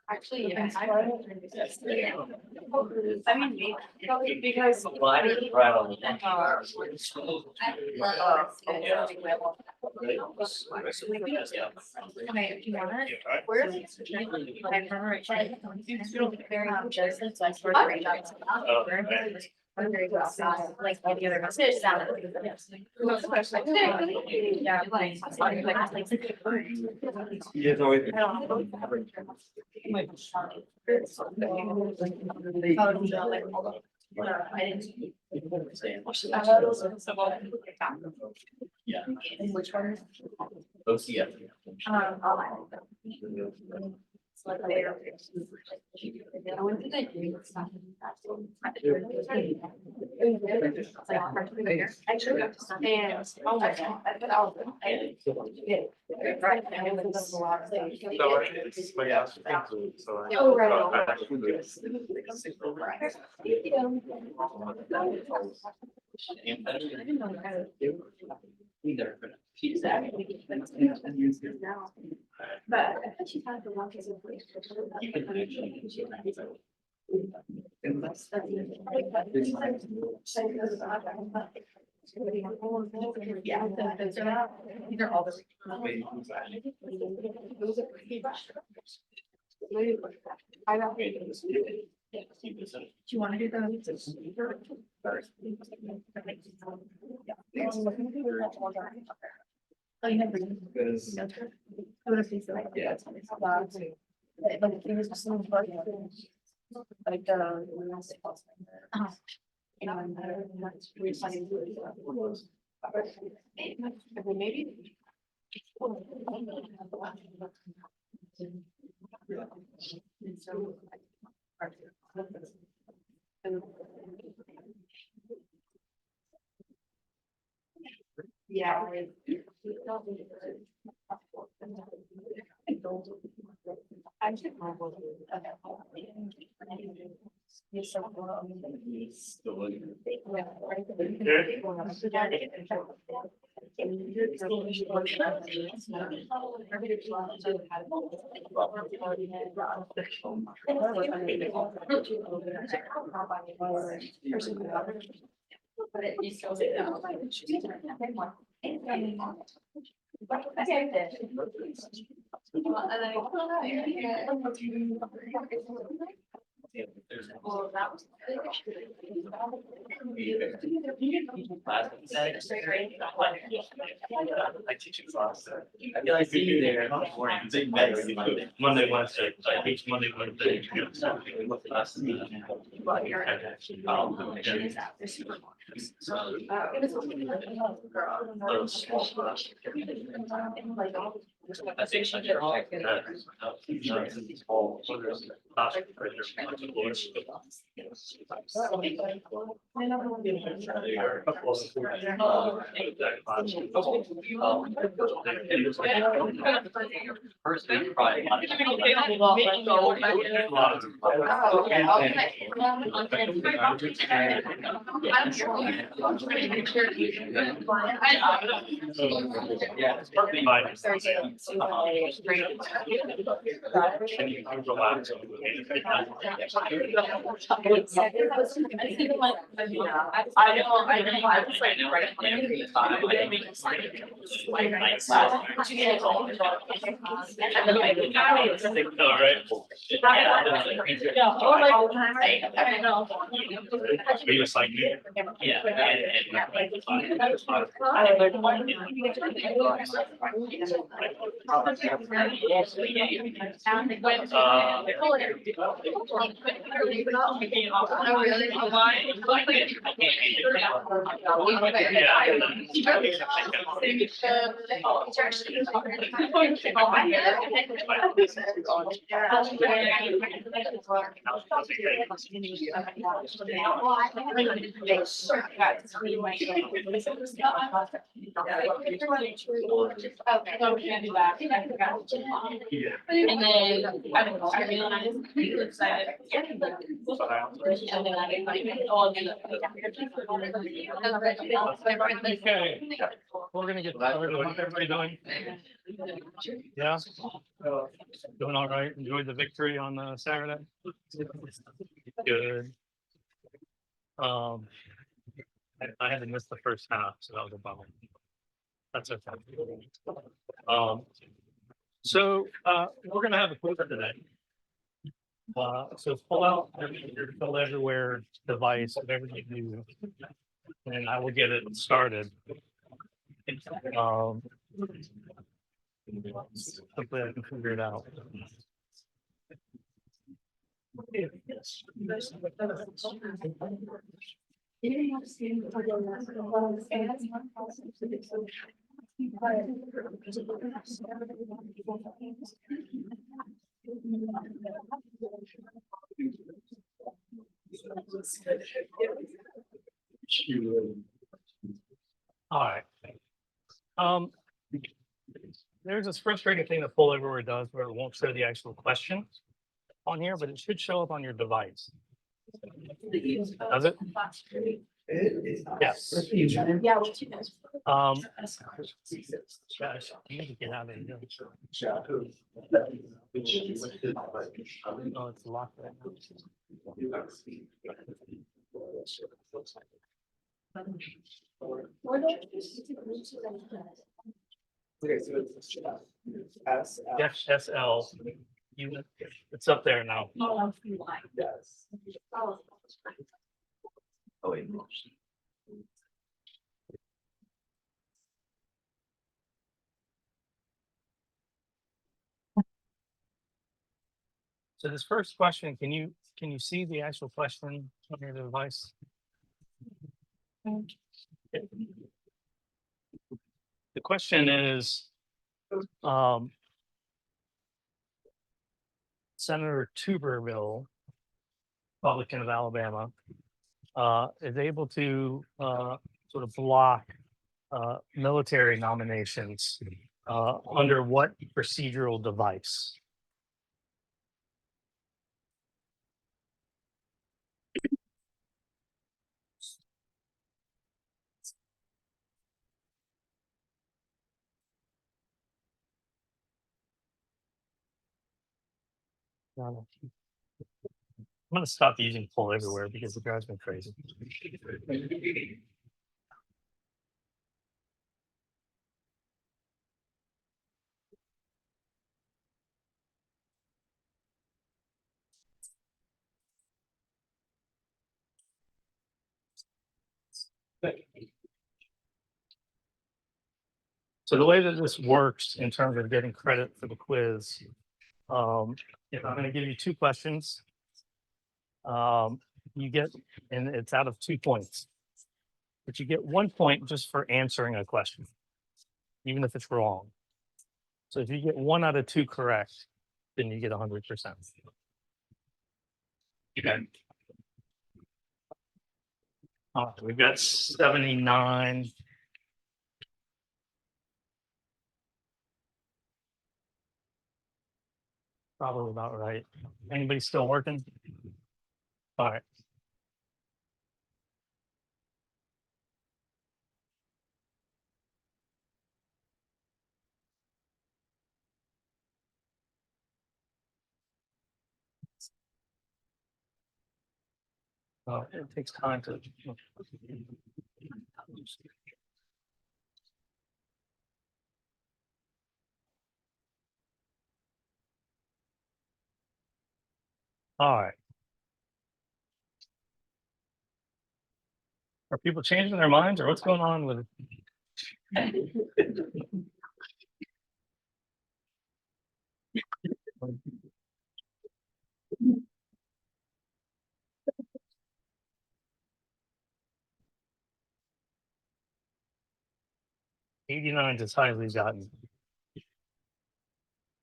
Actually, yeah. I mean, maybe because. Right on the. Okay, if you want it, where's like very just since I started right now. I'm very good outside, like all the other messages sound. Yeah, like. Yeah, no, it- Yeah. Which one? OCF. Like there. I went to the green stuff. Actually, and oh my god, I put out. Right. Oh, but I thought she had the one case of. Yeah, these are all the. Do you want to do the? Oh, you never. Yeah. Like, he was just so funny. Like, maybe. Yeah. I should. You're so But it used to say no. Well, that was. I teach in class. I feel like you're there in the morning. It's like Monday, Wednesday. I teach Monday, Wednesday. I think yeah, it's partly my. I know, I was like, right at time, I didn't make it like. I know. We was like, yeah. that. I forgot. Yeah. And then I don't know, I realized he lives at. And then I like all the. Okay, we're gonna get started. How's everybody doing? Yeah, doing all right. Enjoyed the victory on Saturday. Good. I had to miss the first half, so that was a bummer. That's okay. So we're gonna have a quiz today. So pull out your fill everywhere device, whatever you do, and I will get it started. Hopefully I can figure it out. All right. There's this frustrating thing that pull everywhere does where it won't show the actual question on here, but it should show up on your device. Does it? Yes. Yeah, what you guys. Gosh, you need to get out of here. Oh, it's locked right now. Okay, so it's S. Yes, SL. It's up there now. Yes. Oh, wait. So this first question, can you see the actual question on your device? The question is, Senator Tuberville, Republican of Alabama, is able to sort of block military nominations under what procedural device? I'm going to stop using pull everywhere because it drives me crazy. So the way that this works in terms of getting credit for the quiz, if I'm going to give you two questions, you get, and it's out of 2 points, but you get 1 point just for answering a question, even if it's wrong. So if you get 1 out of 2 correct, then you get 100%. Okay. We've got 79. Probably about right. Anybody still working? All right. It takes time to. All right. Are people changing their minds or what's going on with '89 is highly gotten?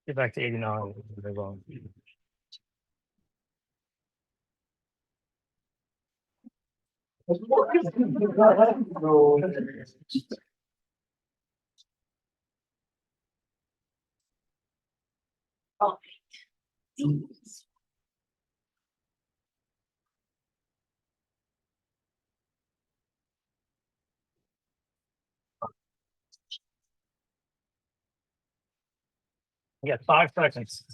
Get back to '89. Move on. You got 5 seconds.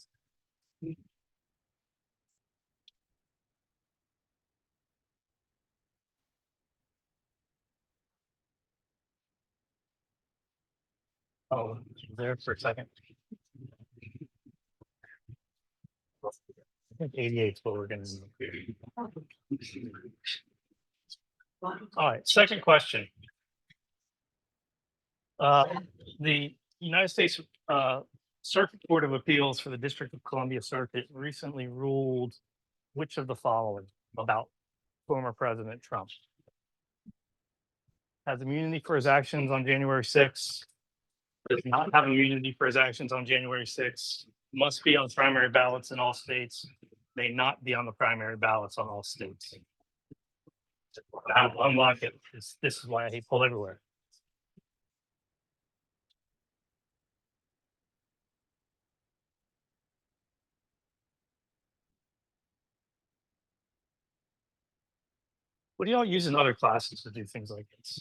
Oh, there for a second. I think 88 is what we're going to do. All right, second question. The United States Circuit Court of Appeals for the District of Columbia Circuit recently ruled which of the following about former President Trump? Has immunity for his actions on January 6th, does not have immunity for his actions on January 6th, must be on primary ballots in all states, may not be on the primary ballots on all states. I'll unlock it. This is why I hate pull everywhere. What do y'all use in other classes to do things like this?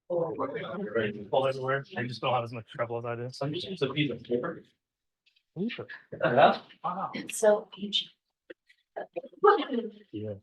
Pull everywhere. I just don't have as much trouble as I do. Some use a piece of paper. Paper. Wow. It's so ancient. Yeah.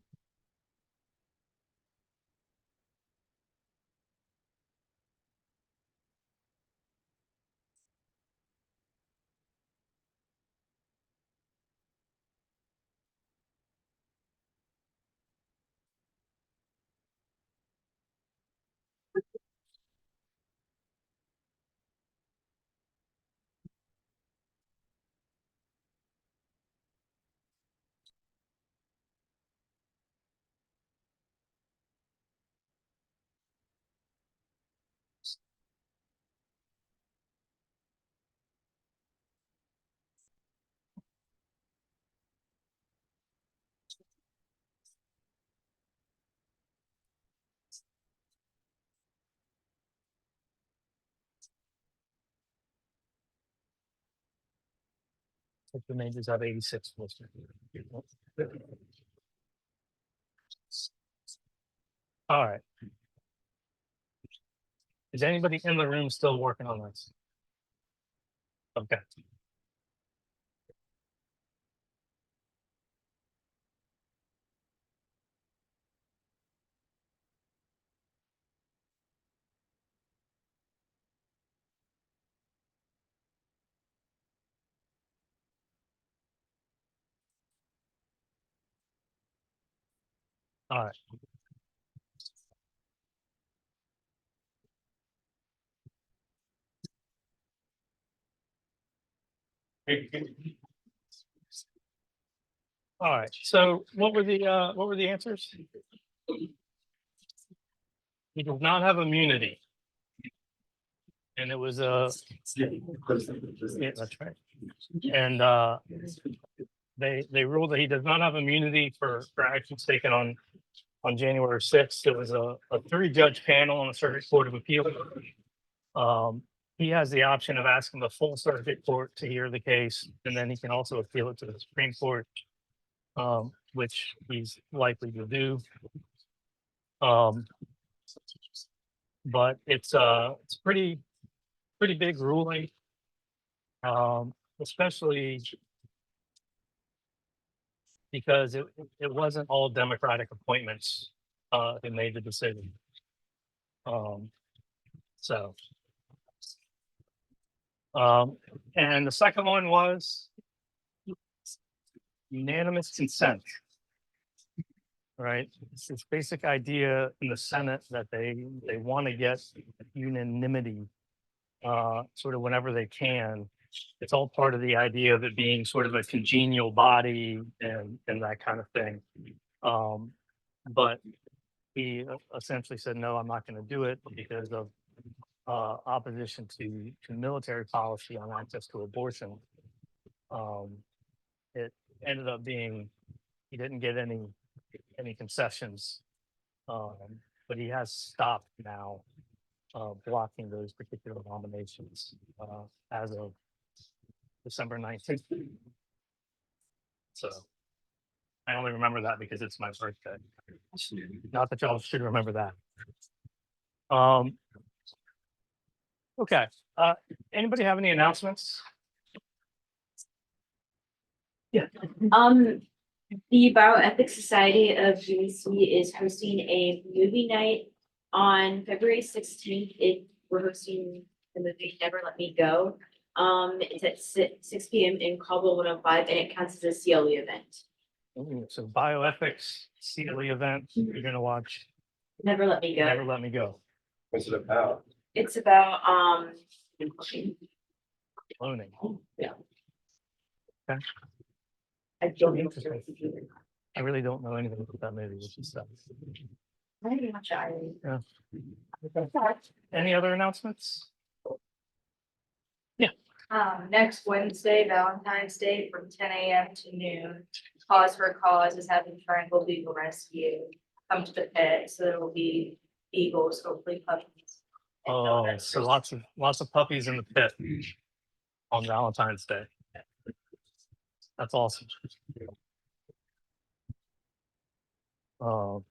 Like the majors have 86 listed. All right. Is anybody in the room still working on this? Okay. All right. All right. So what were the answers? He does not have immunity. And it was yeah, that's right. And they ruled that he does not have immunity for actions taken on January 6th. It was a 3-judge panel on the Circuit Court of Appeal. He has the option of asking the full circuit court to hear the case, and then he can also appeal it to the Supreme Court, which he's likely to do. But it's pretty big ruling, especially because it wasn't all Democratic appointments that made the decision. So. And the second one was unanimous consent. Right? It's this basic idea in the Senate that they want to get unanimity sort of whenever they can. It's all part of the idea of it being sort of a congenial body and that kind of thing. But he essentially said, no, I'm not going to do it because of opposition to military policy on access to abortion. It ended up being he didn't get any concessions, but he has stopped now blocking those particular nominations as of December 19th. So I only remember that because it's my birthday. Not that y'all should remember that. Okay. Anybody have any announcements? The Bioethics Society of UBC is hosting a movie night on February 16th. We're hosting the movie Never Let Me Go. It's at 6 p.m. in Caldwell 105, and it counts as a CLE event. Ooh, so bioethics CLE event. You're gonna watch Never Let Me Go. Never Let Me Go. What's it about? It's about Cloning. I don't know. Interesting. I really don't know anything about that movie, which is stuff. I didn't watch it. Any other announcements? Next Wednesday, Valentine's Day, from 10 a.m. to noon. Cause for a Cause is having Triangle Legal Rescue come to the pit, so there will be eagles, hopefully puppies. and Oh, donuts. so lots of puppies in the pit on Valentine's Day. That's awesome. All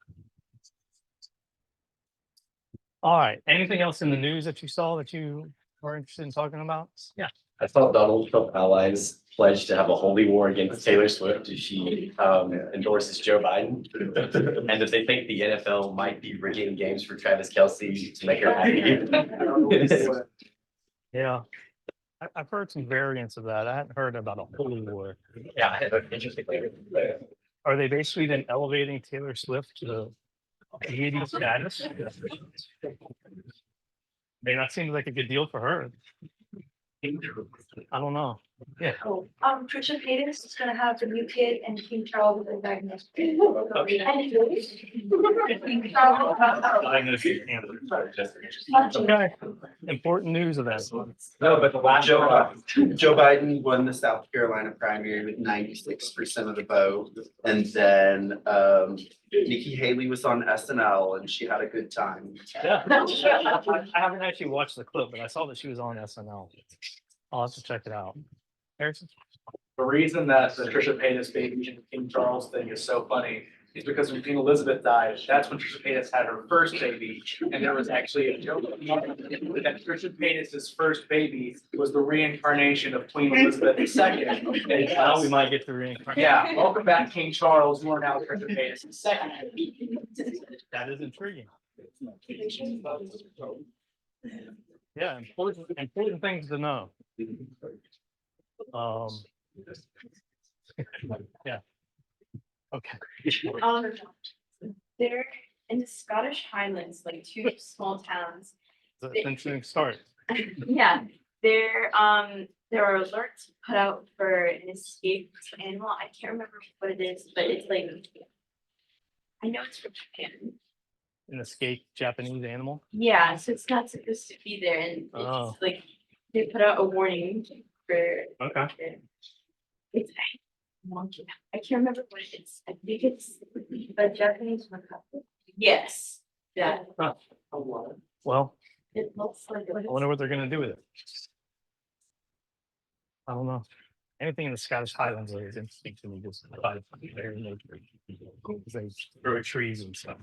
right. Anything else in the news that you saw that you were interested in talking about? Yeah. I saw Donald Trump allies pledge to have a holy war against Taylor Swift if she endorses Joe Biden. And that they think the NFL might be rigging games for Travis Kelce to make her happy. Yeah. I've heard some variants of that. I hadn't heard about a holy war. Yeah, I had an interesting thing. Are they basically then elevating Taylor Swift to deity status? I mean, that seems like a good deal for her. I don't know. Yeah. Oh, Trisha Paytas is gonna have the new kid and King Charles is diagnosed. Okay. Important news event. No, but the last Joe Biden won the South Carolina primary with 96% of the vote. And then Nikki Haley was on SNL and she had a good time. Yeah. I haven't actually watched the clip, but I saw that she was on SNL. I'll have to check it out. Harrison? The reason that the Trisha Paytas baby and King Charles thing is so funny is because when Queen Elizabeth died, that's when Trisha Paytas had her first baby. And there was actually a joke that Trisha Paytas's first baby was the reincarnation of Queen Elizabeth II. And Now we might get to reincarnate. yeah, welcome back, King Charles. You are now Trisha Paytas' second. That is intriguing. Yeah, important things to know. Yeah. Okay. They're in the Scottish Highlands, like two small towns. That's an interesting start. Yeah, there are alerts put out for an escaped animal. I can't remember what it is, but it's like, I know it's from Japan. An escaped Japanese animal. Yeah, so it's not supposed to be there, and Oh. it's like they put out a warning for. Okay. It's monkey. I can't remember what it is. I think it's a Japanese macaque. Yes, yeah. Well, It looks like. I wonder what they're gonna do with it. I don't know. Anything in the Scottish Highlands is interesting to me, just by very nature. They grow trees and stuff.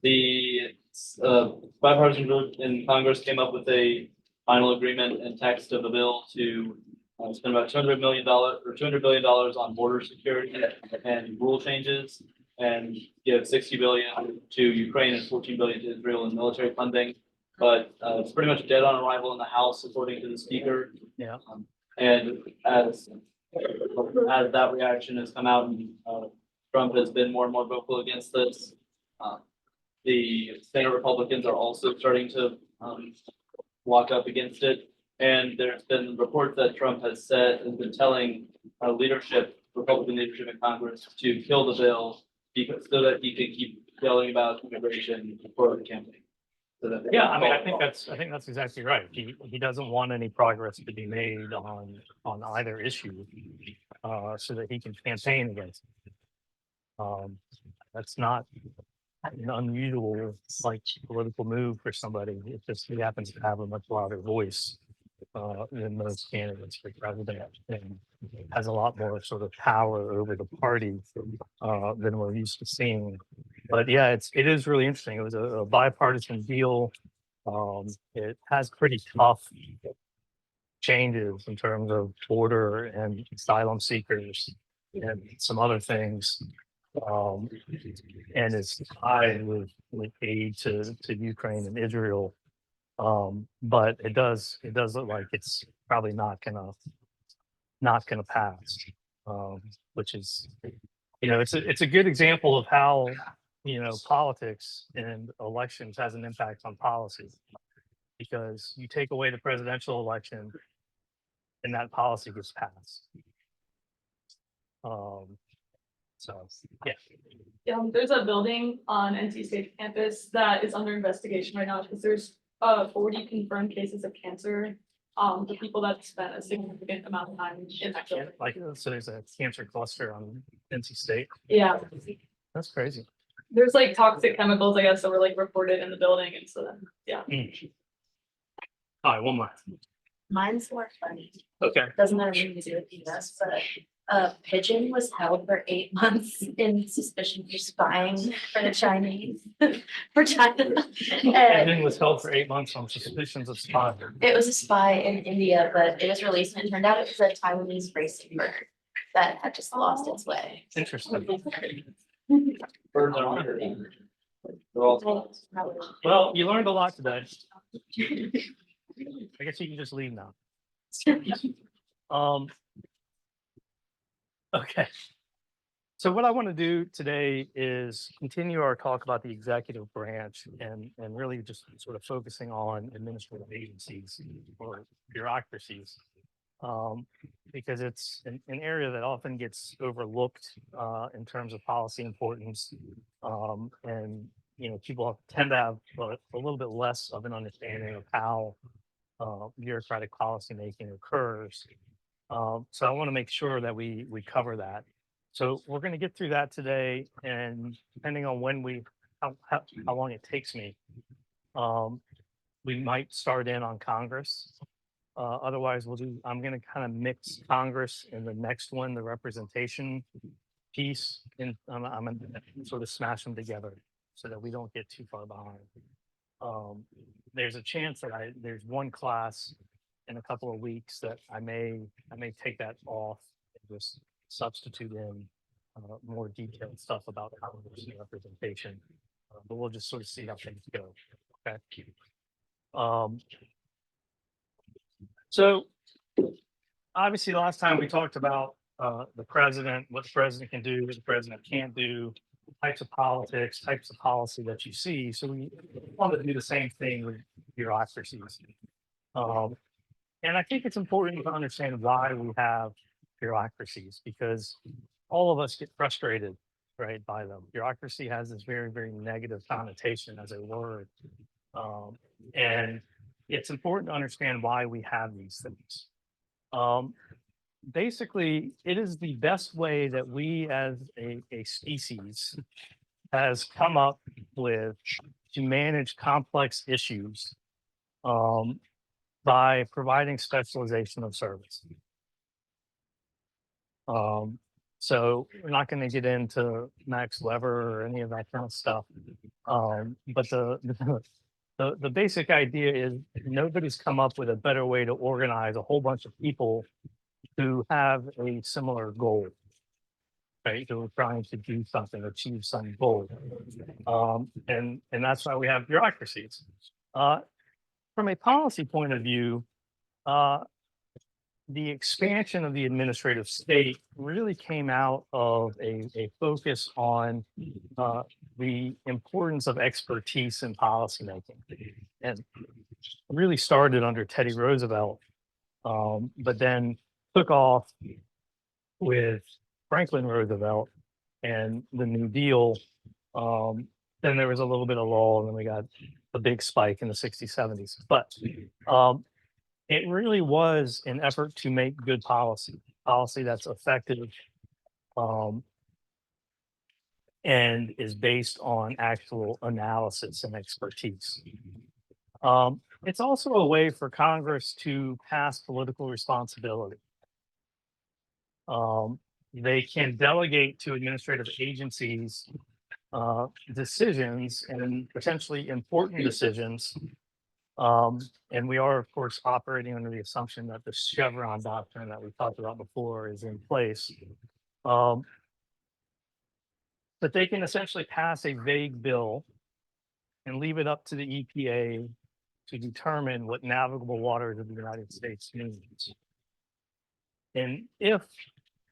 The bipartisan group in Congress came up with a final agreement and text of a bill to spend about $200 million or $200 billion on border security and rule changes, and give $60 billion to Ukraine and $14 billion to Israel in military funding. But it's pretty much dead on arrival in the House, according to the Speaker. Yeah. And as that reaction has come out, and Trump has been more and more vocal against this. The Senate Republicans are also starting to walk up against it. And there's been reports that Trump has been telling Republican leadership in Congress to kill the bill so that he can keep yelling about immigration for the campaign. Yeah, I mean, I think that's exactly right. He doesn't want any progress to be made on either issue, so that he can campaign against it. That's not an unusual like political move for somebody. It just he happens to have a much louder voice than most candidates for president, and has a lot more sort of power over the party than we're used to seeing. But yeah, it is really interesting. It was a bipartisan deal. It has pretty tough changes in terms of border and asylum seekers and some other things. Um, and it's tied with aid to Ukraine and Israel. But it does look like it's probably not gonna pass. Which is, it's a good example of how, politics and elections has an impact on policy. Because you take away the presidential election and that policy gets passed. So, yeah. There's a building on NC State campus that is under investigation right now because there's 40 confirmed cases of cancer. The people that spent a significant amount of time in that building. Like, so there's a cancer cluster on NC State. Yeah, That's crazy. there's like toxic chemicals, I guess, that were like reported in the building, and so then, yeah. All right, one more. Mine's more funny. Okay. Doesn't have anything to do with the US, but a pigeon was held for 8 months in suspicion for spying for the Chinese, for China. And Everything was held for 8 months on suspicions of spying. it was a spy in India, but it was released and it turned out it was a Taiwanese racing bird that had just lost its way. Interesting. Birds are under. They're all. Well, you learned a lot today. I guess you can just leave now. Okay. So what I want to do today is continue our talk about the executive branch and really just sort of focusing on administrative agencies or bureaucracies. Because it's an area that often gets overlooked in terms of policy importance. And people tend to have a little bit less of an understanding of how bureaucratic policymaking occurs. So I want to make sure that we cover that. So we're going to get through that today, and depending on how long it takes me, we might start in on Congress. Otherwise, I'm going to kind of mix Congress in the next one, the representation piece, and I'm going to sort of smash them together so that we don't get too far behind. There's a chance that there's one class in a couple of weeks that I may take that off and just substitute in more detailed stuff about Congress and representation. But we'll just sort of see how things go. Okay. So obviously last time we talked about the president, what the president can do, what the president can't do, types of politics, types of policy that you see. So we want to do the same thing with bureaucracies. And I think it's important to understand why we have bureaucracies, because all of us get frustrated, right, by them. Bureaucracy has this very, very negative connotation as a word. And it's important to understand why we have these things. Basically, it is the best way that we as a species has come up with to manage complex issues by providing specialization of service. So we're not going to get into Max Weber or any of that kind of stuff. But the basic idea is nobody's come up with a better way to organize a whole bunch of people who have a similar goal, right? Who are trying to do something, achieve some goal. And that's why we have bureaucracies. From a policy point of view, the expansion of the administrative state really came out of a focus on the importance of expertise in policymaking, and really started under Teddy Roosevelt, but then took off with Franklin Roosevelt and the New Deal. Then there was a little bit of lull, and then we got a big spike in the 60s, 70s. But it really was an effort to make good policy that's effective and is based on actual analysis and expertise. it's also a way for Congress to pass political responsibility. They can delegate to administrative agencies decisions and potentially important decisions. And we are, of course, operating under the assumption that the Chevron doctrine that we talked about before is in place. But they can essentially pass a vague bill and leave it up to the EPA to determine what navigable waters of the United States means. And if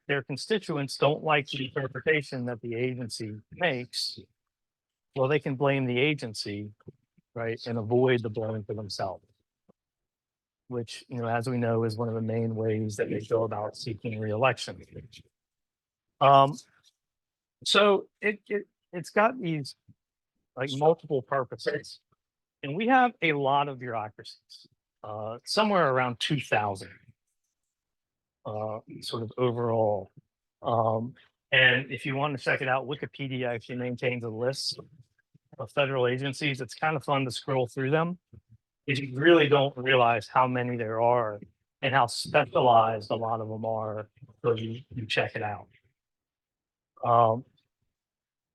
their constituents don't like the interpretation that the agency makes, well, they can blame the agency, right, and avoid the blame for themselves, which, as we know, is one of the main ways that they go about seeking reelection. So it's got these like multiple purposes, and we have a lot of bureaucracies, somewhere around 2,000, sort of overall. And if you want to check it out, Wikipedia actually maintains a list of federal agencies. It's kind of fun to scroll through them, because you really don't realize how many there are and how specialized a lot of them are until you check it out.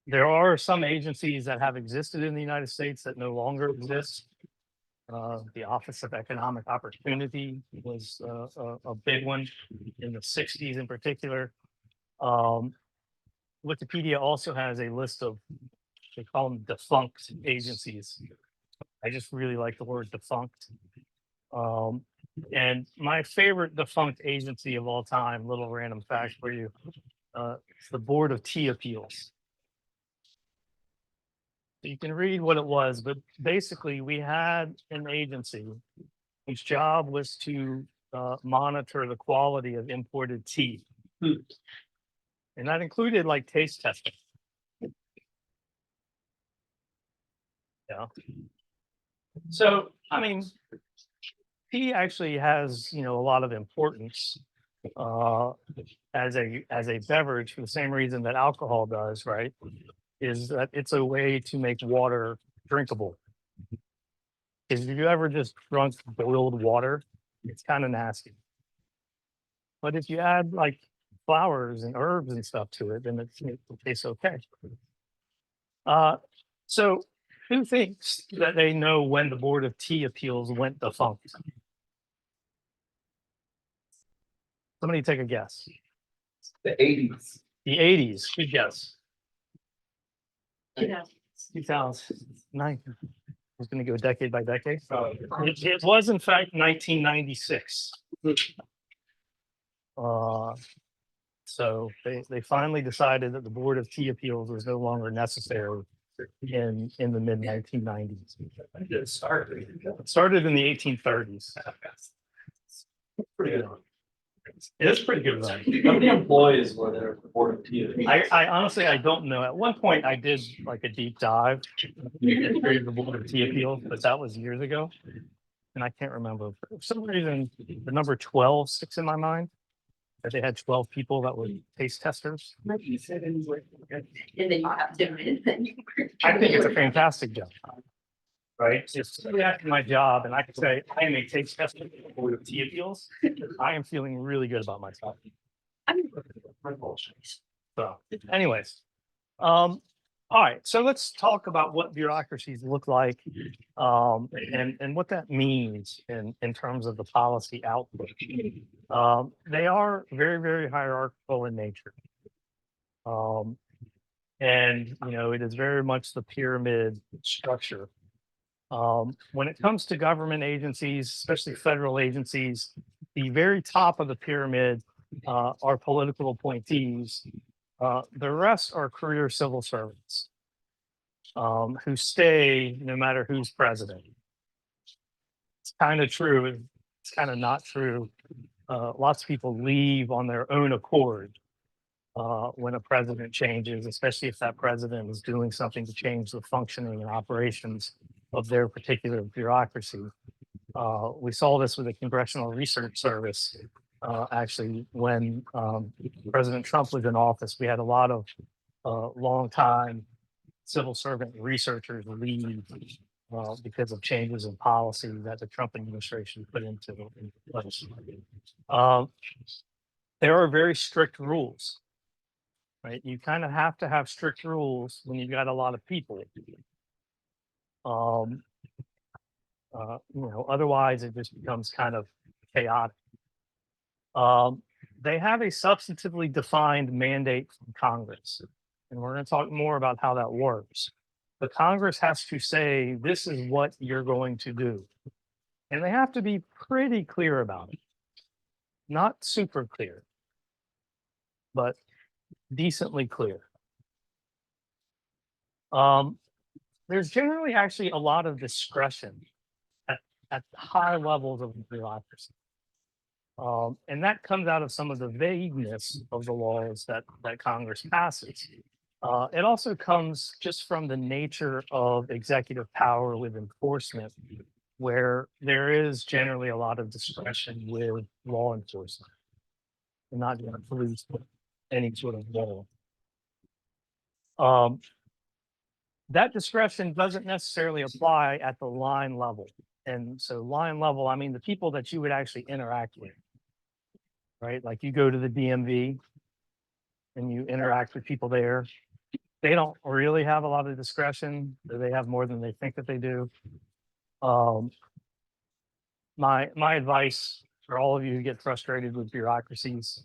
There are some agencies that have existed in the United States that no longer exist. The Office of Economic Opportunity was a big one in the 60s in particular. Wikipedia also has a list of, they call them defunct agencies. I just really like the word defunct. And my favorite defunct agency of all time, little random fact for you, it's the Board of Tea Appeals. You can read what it was, but basically we had an agency whose job was to monitor the quality of imported tea. And that included like taste testing. Yeah. So, I mean, tea actually has, a lot of importance as a beverage for the same reason that alcohol does, right? Is that it's a way to make water drinkable. Because if you ever just drunk boiled water, it's kind of nasty. But if you add like flowers and herbs and stuff to it, then it tastes okay. So who thinks that they know when the Board of Tea Appeals went defunct? Somebody take a guess. The 80s. The 80s. Good guess. 2000. 2009. I was going to go decade by decade. It was, in fact, 1996. So they finally decided that the Board of Tea Appeals was no longer necessary in the mid 1990s. It started in the 1830s. Pretty good. It's pretty good. How many employees were there at the Board of Tea? I honestly, I don't know. At one point, I did like a deep dive into the Board of Tea Appeals, but that was years ago, and I can't remember. For some reason, the number 12 sticks in my mind. That they had 12 people that were taste testers. And then you have to admit that you were. I think it's a fantastic job. Right? If somebody asked me my job and I could say, I am a taste tester for the Board of Tea Appeals, I am feeling really good about myself. So, anyways, all right. So let's talk about what bureaucracies look like, and what that means in terms of the policy output. They are very, very hierarchical in nature, and it is very much the pyramid structure. When it comes to government agencies, especially federal agencies, the very top of the pyramid are political appointees. The rest are career civil servants who stay no matter who's president. It's kind of true. It's kind of not true. Lots of people leave on their own accord when a president changes, especially if that president is doing something to change the functioning and operations of their particular bureaucracy. We saw this with the Congressional Research Service. Actually, when President Trump was in office, we had a lot of long-time civil servant researchers leave because of changes in policy that the Trump administration put into place. There are very strict rules, right? You kind of have to have strict rules when you've got a lot of people. Otherwise it just becomes kind of chaotic. They have a substantively defined mandate from Congress, and we're going to talk more about how that works. But Congress has to say, this is what you're going to do. And they have to be pretty clear about it. Not super clear, but decently clear. There's generally actually a lot of discretion at high levels of bureaucracy. And that comes out of some of the vagueness of the laws that Congress passes. It also comes just from the nature of executive power with enforcement, where there is generally a lot of discretion with law enforcement, and not just police, but any sort of law. That discretion doesn't necessarily apply at the line level. And so line level, I mean the people that you would actually interact with, right? Like you go to the DMV and you interact with people there. They don't really have a lot of discretion. They have more than they think that they do. My advice for all of you who get frustrated with bureaucracies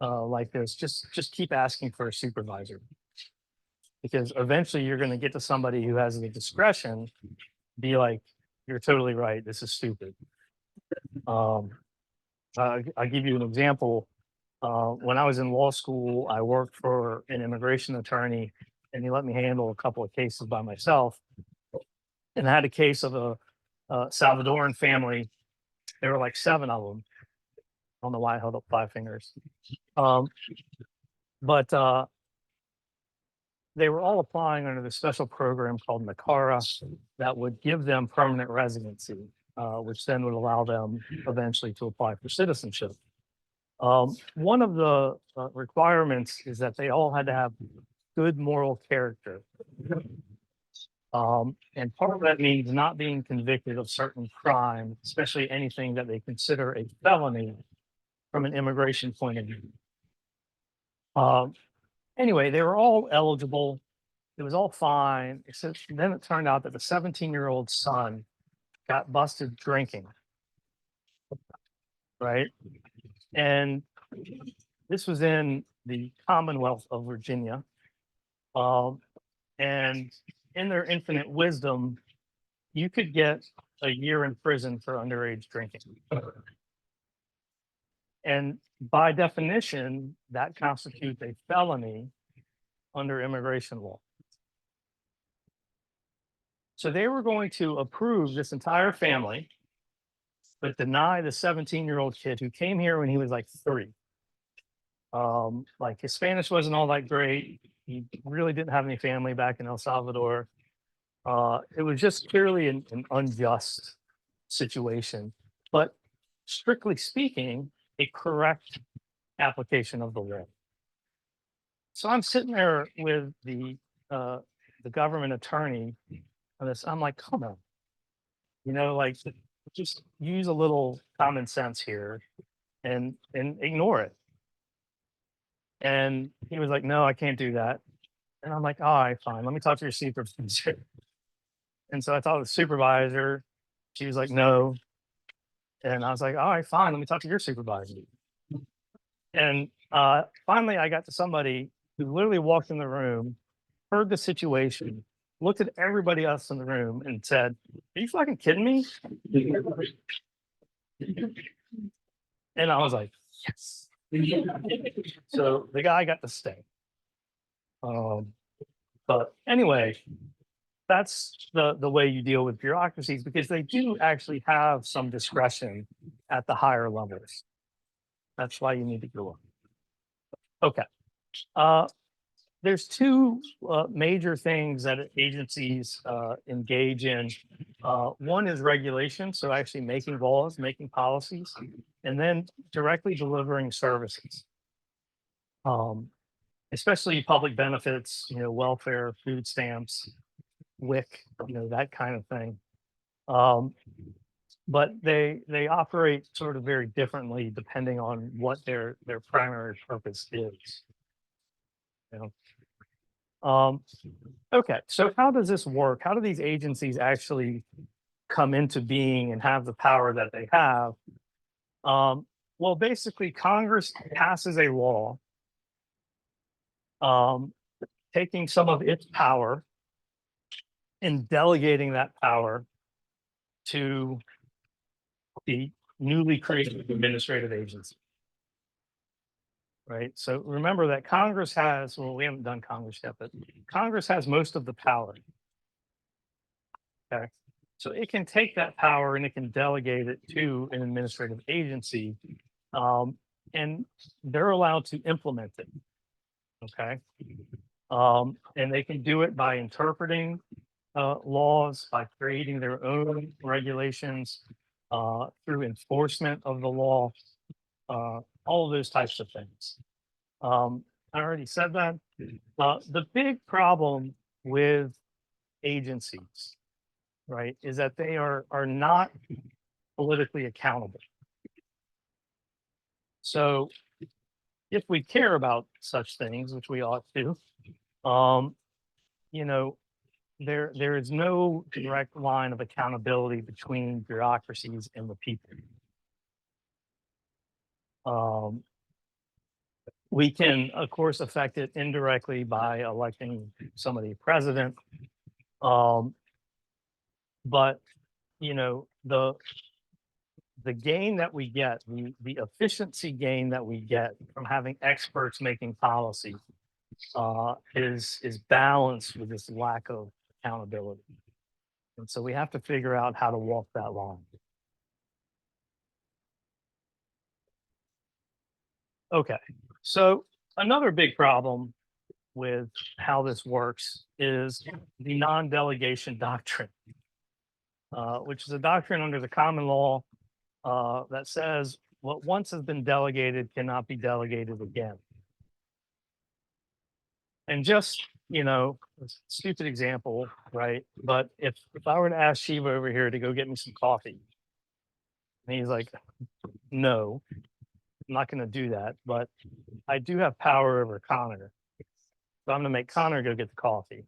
like this, just keep asking for a supervisor, because eventually you're going to get to somebody who has the discretion, be like, you're totally right, this is stupid. I'll give you an example. When I was in law school, I worked for an immigration attorney, and he let me handle a couple of cases by myself. And I had a case of a Salvadoran family. There were like 7 of them. I don't know why I held up 5 fingers. But they were all applying under the special program called NACARA that would give them permanent residency, which then would allow them eventually to apply for citizenship. One of the requirements is that they all had to have good moral character. And part of that means not being convicted of certain crimes, especially anything that they consider a felony from an immigration point of view. Anyway, they were all eligible. It was all fine, except then it turned out that the 17-year-old son got busted drinking. Right? And this was in the Commonwealth of Virginia. And in their infinite wisdom, you could get a year in prison for underage drinking. And by definition, that constitutes a felony under immigration law. So they were going to approve this entire family, but deny the 17-year-old kid who came here when he was like 3. Like his Spanish wasn't all that great. He really didn't have any family back in El Salvador. It was just clearly an unjust situation, but strictly speaking, a correct application of the law. So I'm sitting there with the government attorney on this. I'm like, come on, like just use a little common sense here and ignore it. And he was like, no, I can't do that. And I'm like, all right, fine. Let me talk to your supervisor. And so I talked to the supervisor. She was like, no. And I was like, all right, fine. Let me talk to your supervisor. And finally, I got to somebody who literally walked in the room, heard the situation, looked at everybody else in the room and said, are you fucking kidding me? And I was like, yes. So the guy got to stay. But anyway, that's the way you deal with bureaucracies, because they do actually have some discretion at the higher levels. That's why you need to go up. Okay. There's 2 major things that agencies engage in. One is regulation, so actually making laws, making policies, and then directly delivering services. Especially public benefits, welfare, food stamps, WIC, that kind of thing. But they operate sort of very differently depending on what their primary purpose is. Okay, so how does this work? How do these agencies actually come into being and have the power that they have? Well, basically, Congress passes a law taking some of its power and delegating that power to the newly created administrative agency. Right. So remember that Congress has, well, we haven't done Congress yet, but Congress has most of the power. Okay. So it can take that power and it can delegate it to an administrative agency. And they're allowed to implement it. Okay. And they can do it by interpreting laws, by creating their own regulations, through enforcement of the law, all of those types of things. I already said that. The big problem with agencies, right, is that they are not politically accountable. So if we care about such things, which we ought to, there is no direct line of accountability between bureaucracies and the people. We can, of course, affect it indirectly by electing somebody president. But the gain that we get, the efficiency gain that we get from having experts making policy is balanced with this lack of accountability. And so we have to figure out how to walk that line. Okay, so another big problem with how this works is the non-delegation doctrine, which is a doctrine under the common law that says what once has been delegated cannot be delegated again. And just, a stupid example, right? But if I were to ask Shiva over here to go get me some coffee, and he's like, no, I'm not going to do that, but I do have power over Connor. So I'm going to make Connor go get the coffee.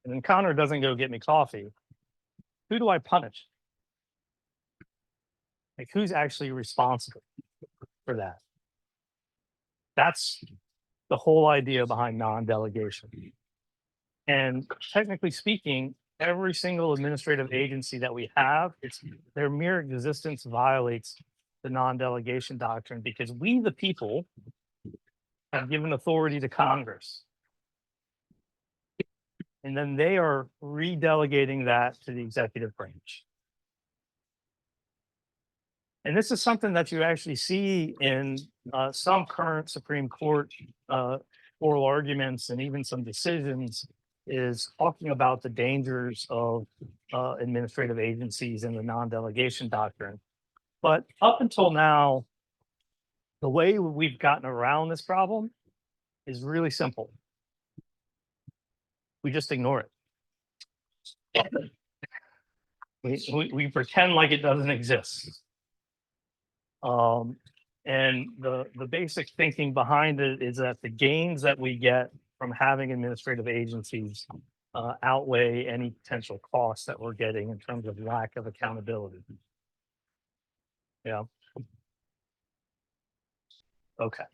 And then Connor doesn't go get me coffee. Who do I punish? Like, who's actually responsible for that? That's the whole idea behind non-delegation. And technically speaking, every single administrative agency that we have, their mere existence violates the non-delegation doctrine because we, the people, have given authority to Congress. And then they are redelegating that to the executive branch. And this is something that you actually see in some current Supreme Court oral arguments and even some decisions, is talking about the dangers of administrative agencies and the non-delegation doctrine. But up until now, the way we've gotten around this problem is really simple. We just ignore it. We pretend like it doesn't exist. And the basic thinking behind it is that the gains that we get from having administrative agencies outweigh any potential costs that we're getting in terms of lack of accountability. Yeah. Okay.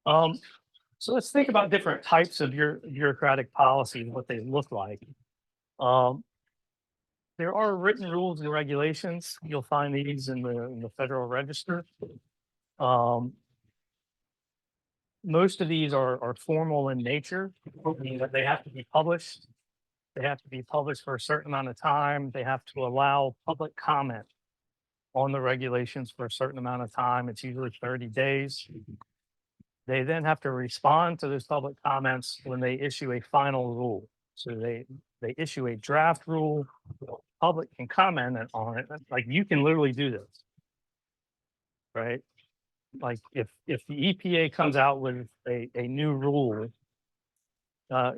So let's think about different types of bureaucratic policy, what they look like. There are written rules and regulations. You'll find these in the Federal Register. Most of these are formal in nature, meaning that they have to be published. They have to be published for a certain amount of time. They have to allow public comment on the regulations for a certain amount of time. It's usually 30 days. They then have to respond to those public comments when they issue a final rule. So they issue a draft rule, the public can comment on it. Like, you can literally do this, right? Like, if the EPA comes out with a new rule,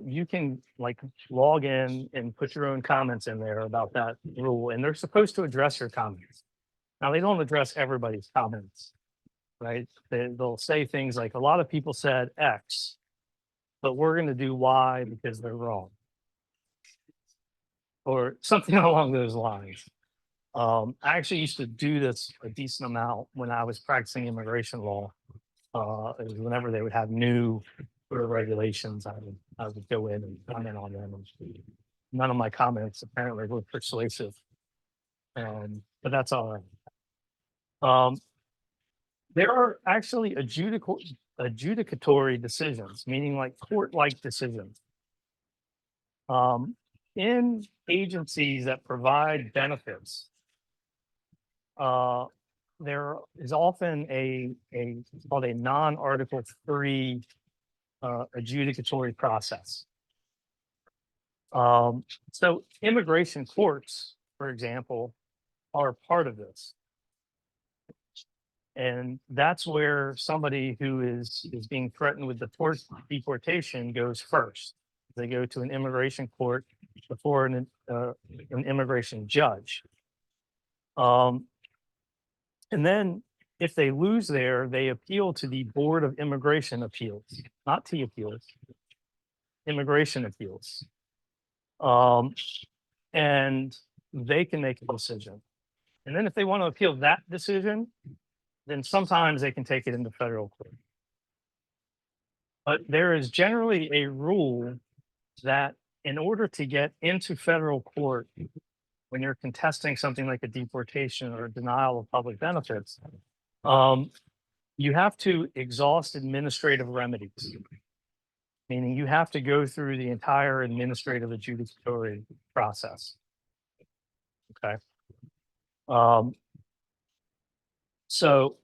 you can like log in and put your own comments in there about that rule, and they're supposed to address your comments. Now, they don't address everybody's comments, right? They'll say things like, a lot of people said X, but we're going to do Y because they're wrong, or something along those lines. I actually used to do this a decent amount when I was practicing immigration law. It was whenever they would have new sort of regulations, I would go in and comment on them. And none of my comments apparently were persuasive, but that's all right. There are actually adjudicatory decisions, meaning like court-like decisions. In agencies that provide benefits, there is often it's called a non-Article 3 adjudicatory process. So immigration courts, for example, are part of this. And that's where somebody who is being threatened with deportation goes first. They go to an immigration court before an immigration judge. And then if they lose there, they appeal to the Board of Immigration Appeals, not T appeals, immigration appeals. And they can make a decision. And then if they want to appeal that decision, then sometimes they can take it into federal court. But there is generally a rule that in order to get into federal court, when you're contesting something like a deportation or a denial of public benefits, you have to exhaust administrative remedies, meaning you have to go through the entire administrative adjudicatory process. Okay. So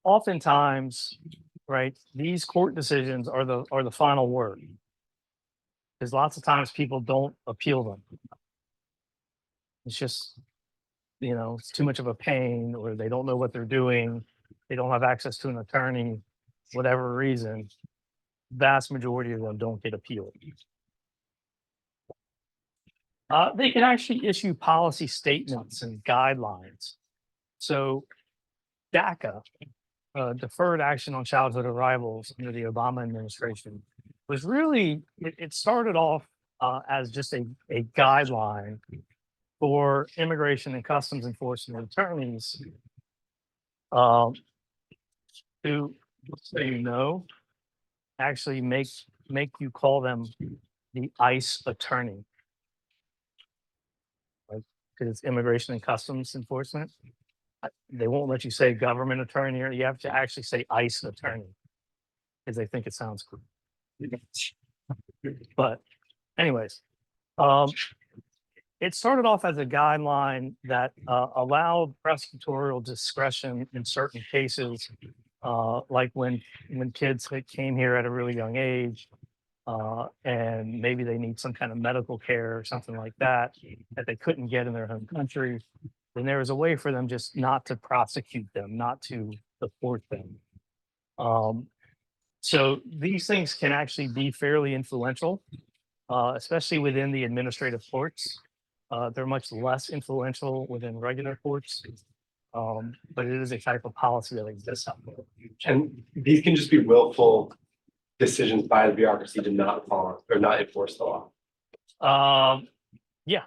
oftentimes, right, these court decisions are the final word. Because lots of times people don't appeal them. It's just, it's too much of a pain, or they don't know what they're doing. They don't have access to an attorney, whatever reason. Vast majority of them don't get appealed. They can actually issue policy statements and guidelines. So DACA, Deferred Action on Childhood Arrivals under the Obama administration, was really, it started off as just a guideline for immigration and customs enforcement attorneys who, so actually make you call them the ICE attorney, right? Because it's immigration and customs enforcement. They won't let you say government attorney, or you have to actually say ICE attorney because they think it sounds cool. But anyways, it started off as a guideline that allowed prosecutorial discretion in certain cases, like when kids came here at a really young age, and maybe they need some kind of medical care or something like that they couldn't get in their home country. Then there was a way for them just not to prosecute them, not to deport them. So these things can actually be fairly influential, especially within the administrative courts. They're much less influential within regular courts, but it is a type of policy that exists out there. And these can just be willful decisions by the bureaucracy to not follow or not enforce the law. Yeah.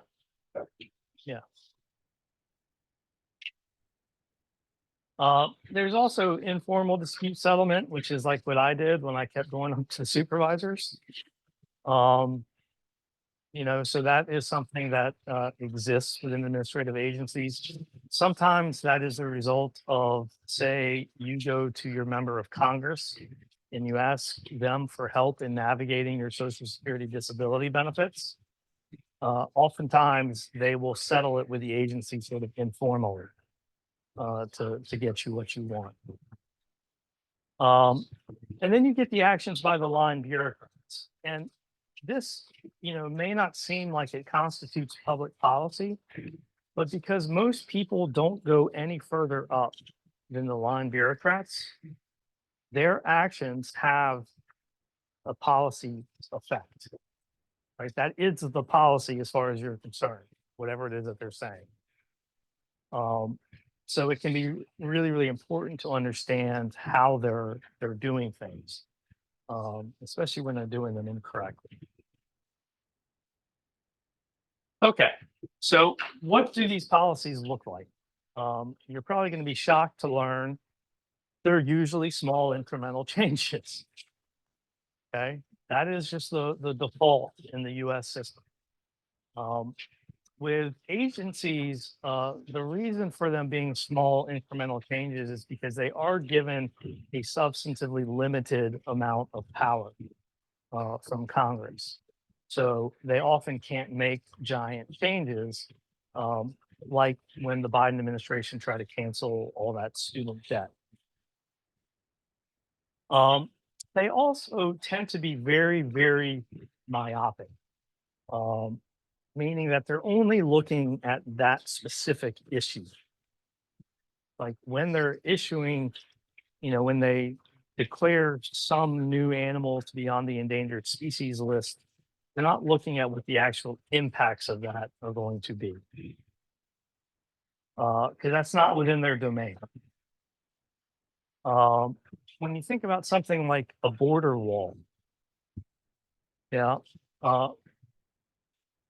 There's also informal dispute settlement, which is like what I did when I kept going up to supervisors. So that is something that exists within administrative agencies. Sometimes that is a result of, say, you go to your member of Congress and you ask them for help in navigating your Social Security disability benefits. Oftentimes they will settle it with the agency sort of informally to get you what you want. And then you get the actions by the line bureaucrats. And this, may not seem like it constitutes public policy, but because most people don't go any further up than the line bureaucrats, their actions have a policy effect, right? That is the policy as far as you're concerned, whatever it is that they're saying. So it can be really, really important to understand how they're doing things, especially when they're doing them incorrectly. Okay, so what do these policies look like? You're probably going to be shocked to learn they're usually small incremental changes. Okay, that is just the default in the US system. With agencies, the reason for them being small incremental changes is because they are given a substantively limited amount of power from Congress. So they often can't make giant changes, like when the Biden administration tried to cancel all that student debt. They also tend to be very, very myopic. Meaning that they're only looking at that specific issue. Like when they're issuing, when they declare some new animal to be on the endangered species list, they're not looking at what the actual impacts of that are going to be. Because that's not within their domain. When you think about something like a border wall, yeah,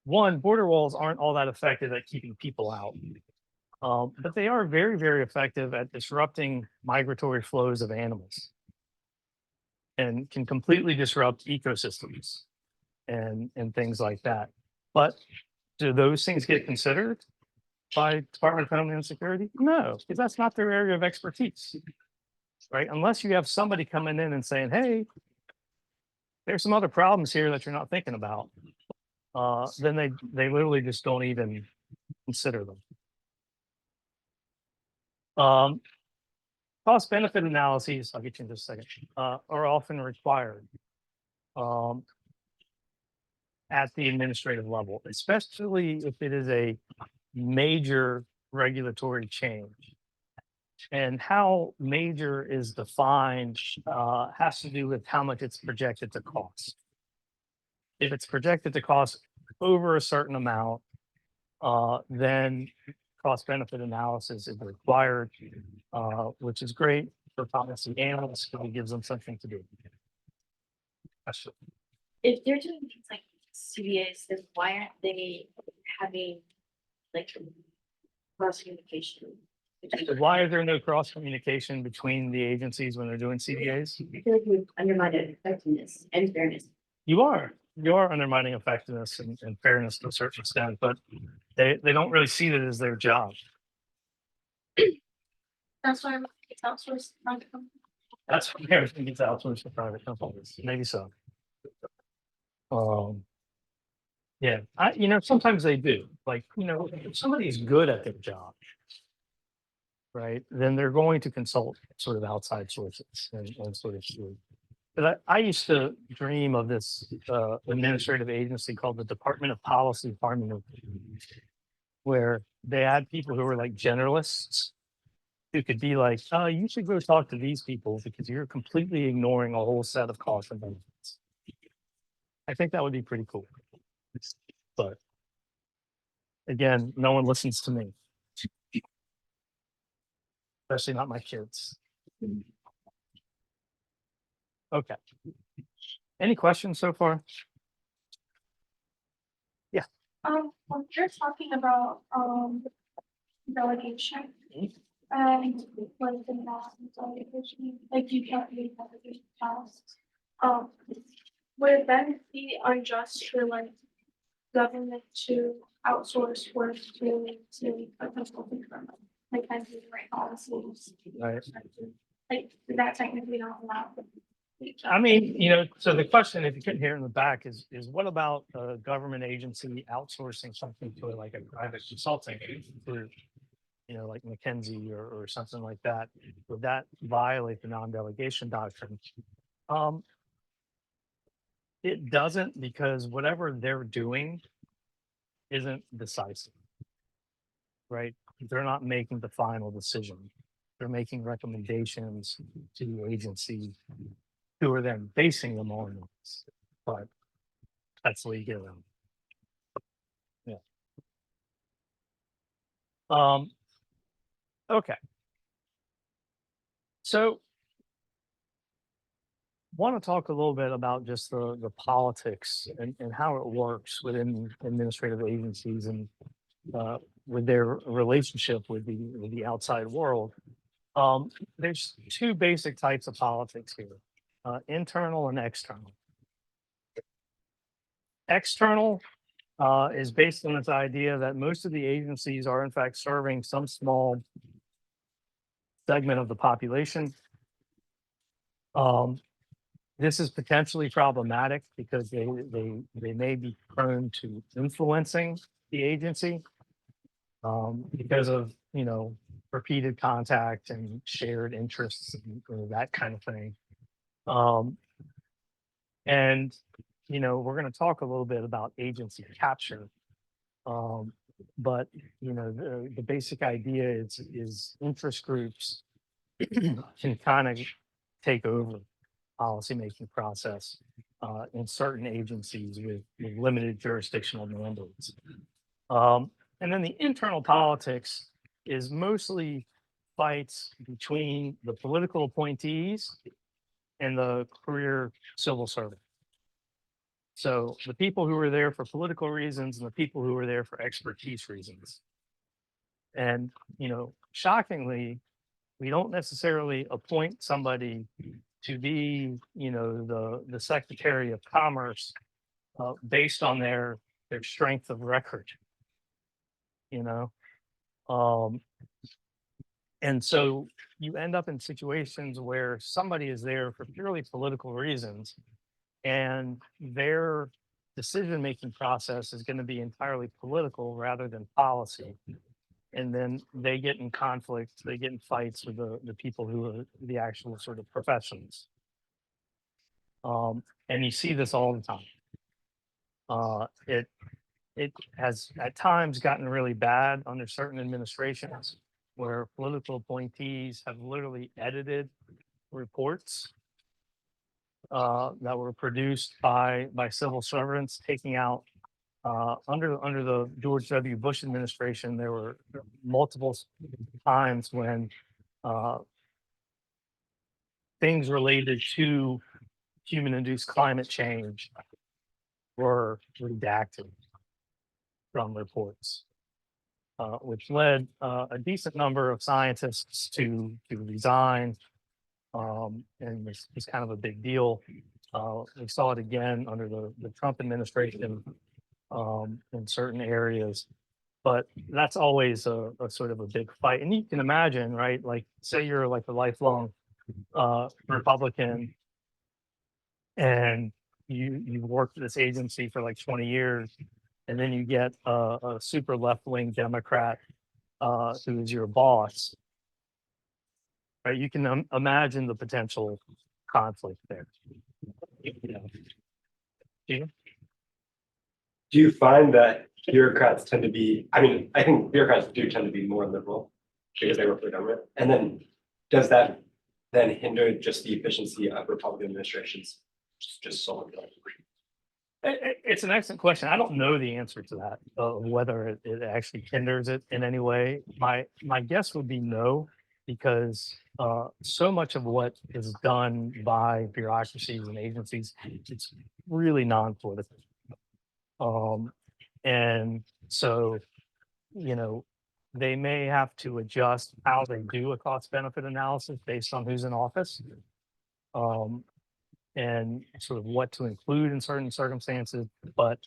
one, border walls aren't all that effective at keeping people out. But they are very, very effective at disrupting migratory flows of animals and can completely disrupt ecosystems and things like that. But do those things get considered by Department of Homeland Security? No, because that's not their area of expertise, right? Unless you have somebody coming in and saying, hey, there's some other problems here that you're not thinking about. Then they literally just don't even consider them. Cost benefit analyses, I'll get you in just a second, are often required at the administrative level, especially if it is a major regulatory change. And how major is defined has to do with how much it's projected to cost. If it's projected to cost over a certain amount, then cost benefit analysis is required, which is great for policy analysts because it gives them something to do. Question. If they're doing things like CBAs, then why aren't they having like cross communication? So why is there no cross communication between the agencies when they're doing CBAs? I feel like we've undermined effectiveness and fairness. You are undermining effectiveness and fairness to a certain extent, but they don't really see it as their job. That's why it's outsourced. That's why everything gets outsourced to private companies. Maybe so. Yeah, sometimes they do. Like, if somebody's good at their job, right, then they're going to consult sort of outside sources and sort of see. But I used to dream of this administrative agency called the Department of Policy Harmony, where they had people who were like generalists who could be like, oh, you should go talk to these people because you're completely ignoring a whole set of costs and benefits. I think that would be pretty cool. But again, no one listens to me, especially not my kids. Okay. Any questions so far? Yeah. When you're talking about delegation and like the non-delegation, like you can't make delegation tasks. Would it then be unjust for like government to outsource work to a consulting firm? Like kind of the right policies. Right. Like that technically not allowed. I mean, so the question, if you couldn't hear in the back, is what about a government agency outsourcing something to like a private consulting for, like McKinsey or something like that? Would that violate the non-delegation doctrine? It doesn't, because whatever they're doing isn't decisive, right? They're not making the final decision. They're making recommendations to the agency. who are then basing them on these. But that's legal. Yeah. Okay. So want to talk a little bit about just the politics and how it works within administrative agencies and with their relationship with the outside world. There's two basic types of politics here, internal and external. External is based on this idea that most of the agencies are in fact serving some small segment of the population. This is potentially problematic because they may be prone to influencing the agency because of, you know, repeated contact and shared interests and that kind of thing. And, you know, we're going to talk a little bit about agency capture. But, you know, the basic idea is interest groups can kind of take over policymaking process in certain agencies with limited jurisdictional mandates. And then the internal politics is mostly fights between the political appointees and the career civil servant. So the people who are there for political reasons and the people who are there for expertise reasons. And, you know, shockingly, we don't necessarily appoint somebody to be, you know, the Secretary of Commerce based on their strength of record, you know. And so you end up in situations where somebody is there for purely political reasons and their decision-making process is going to be entirely political rather than policy. And then they get in conflict, they get in fights with the people who are the actual sort of professions. And you see this all the time. It has at times gotten really bad under certain administrations where political appointees have literally edited reports that were produced by civil servants, taking out under the George W. Bush administration. There were multiple times when things related to human-induced climate change were redacted from reports, which led a decent number of scientists to resign. And it's kind of a big deal. We saw it again under the Trump administration in certain areas, but that's always a sort of a big fight. And you can imagine, right? Like, say you're like a lifelong Republican, and you worked at this agency for like 20 years, and then you get a super left-wing Democrat who is your boss. Right, you can imagine the potential conflict there. You know. Yeah. Do you find that bureaucrats tend to be, I mean, I think bureaucrats do tend to be more liberal because they work for the government. And then does that then hinder just the efficiency of Republican administrations? Just so It's an excellent question. I don't know the answer to that, whether it actually hinders it in any way. My guess would be no, because so much of what is done by bureaucracies and agencies, it's really non-political. And so, you know, they may have to adjust how they do a cost benefit analysis based on who's in office. And sort of what to include in certain circumstances, but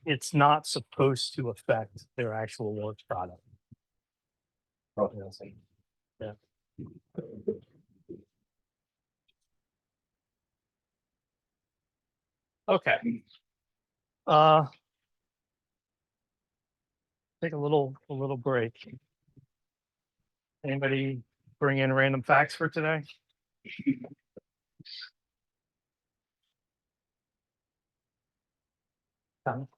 it's not supposed to affect their actual work product. Yeah. Okay. Take a little break. Anybody bring in random facts for today? Tom?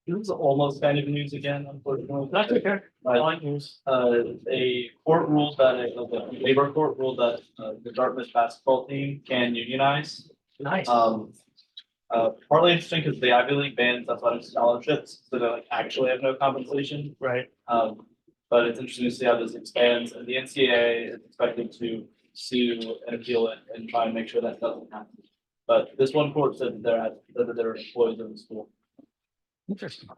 This is almost kind of news again, unfortunately. That's okay. I Uh, like news. a court ruled that, the labor court ruled that, the Dartmouth basketball team can unionize. Nice. Partly interesting because the Ivy League bans athletic scholarships, so they like actually have no compensation. Right. But it's interesting to see how this expands, and the NCAA is expected to sue and appeal it and try and make sure that doesn't happen. But this one court said that they're employees of the school. Interesting.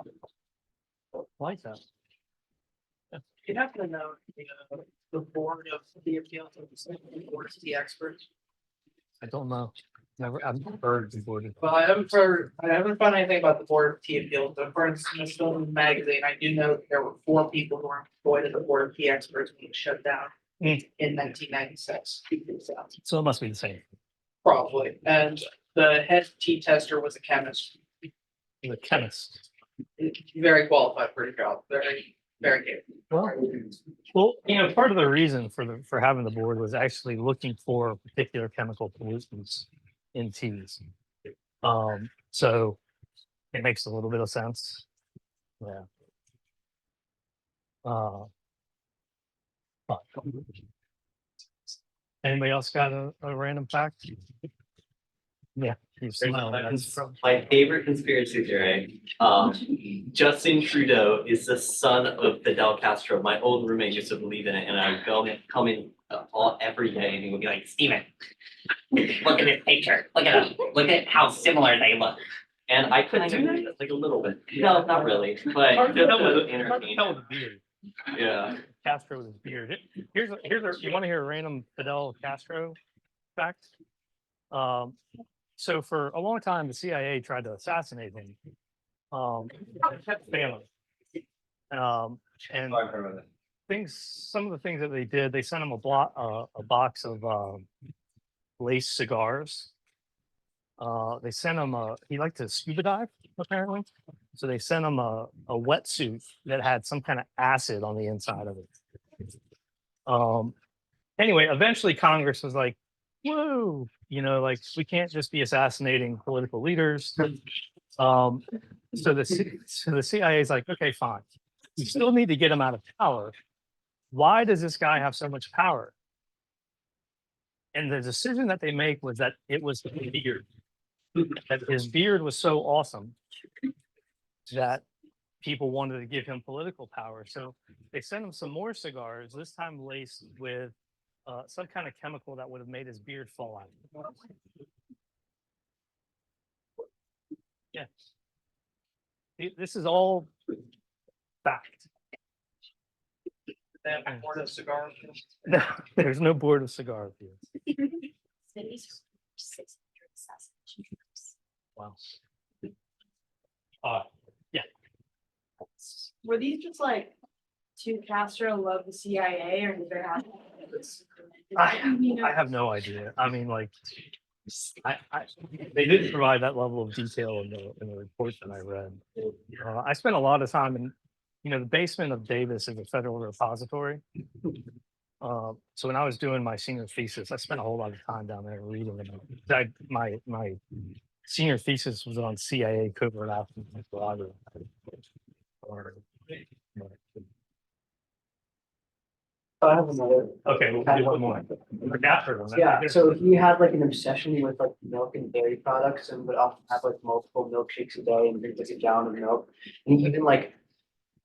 Like that. You have to know, the board of the appeals of the board of the experts. I don't know. Never, I've heard before. Well, I haven't found anything about the board of T appeals, but for instance, in the magazine, I do know that there were 4 people who were employed as the board of T experts being shut down in 1996. So it must be the same. Probably, and the head T tester was a chemist, The chemist. very qualified for the job, very capable. Well, part of the reason for having the board was actually looking for particular chemical pollutants in teas. So it makes a little bit of sense. Yeah. But anybody else got a random fact? Yeah. You're smiling. That's from My favorite conspiracy theory, Justin Trudeau is the son of Fidel Castro. My old roommate used to believe in it, and I would come in every day, and he would be like, "Steven, look at this picture. Look at them. Look at how similar they look." And I couldn't do that, like a little bit. No, not really, but hard just to tell to with entertain. the beard. Yeah. Castro with his beard. Here's you want to hear a random Fidel Castro fact? So for a long time, the CIA tried to assassinate him. Family. And some of the things that they did, they sent him a box of lace cigars. They sent him he liked to scuba dive, apparently. So they sent him a wetsuit that had some kind of acid on the inside of it. Anyway, eventually Congress was like, whoa, like we can't just be assassinating political leaders. So the CIA is like, okay, fine. We still need to get him out of power. Why does this guy have so much power? And the decision that they make was that it was the beard. That his beard was so awesome that people wanted to give him political power. So they sent him some more cigars, this time laced with some kind of chemical that would have made his beard fall out. Yeah. This is all fact. They have a board of cigars. No, there's no board of cigar appeals. Cities, 600 assassination trips. Wow. Yeah. Were these just like to Castro love the CIA, or did they have? I have no idea. I mean, like, they didn't provide that level of detail in the report that I read. I spent a lot of time in, the basement of Davis is a federal repository. So when I was doing my senior thesis, I spent a whole lot of time down there reading about it. My senior thesis was on CIA covert actions. I have another. Okay, we'll do one more. Yeah, so he had like an obsession with like milk and dairy products and would often have like multiple milkshakes a day and drink like a gallon of milk. And he even like,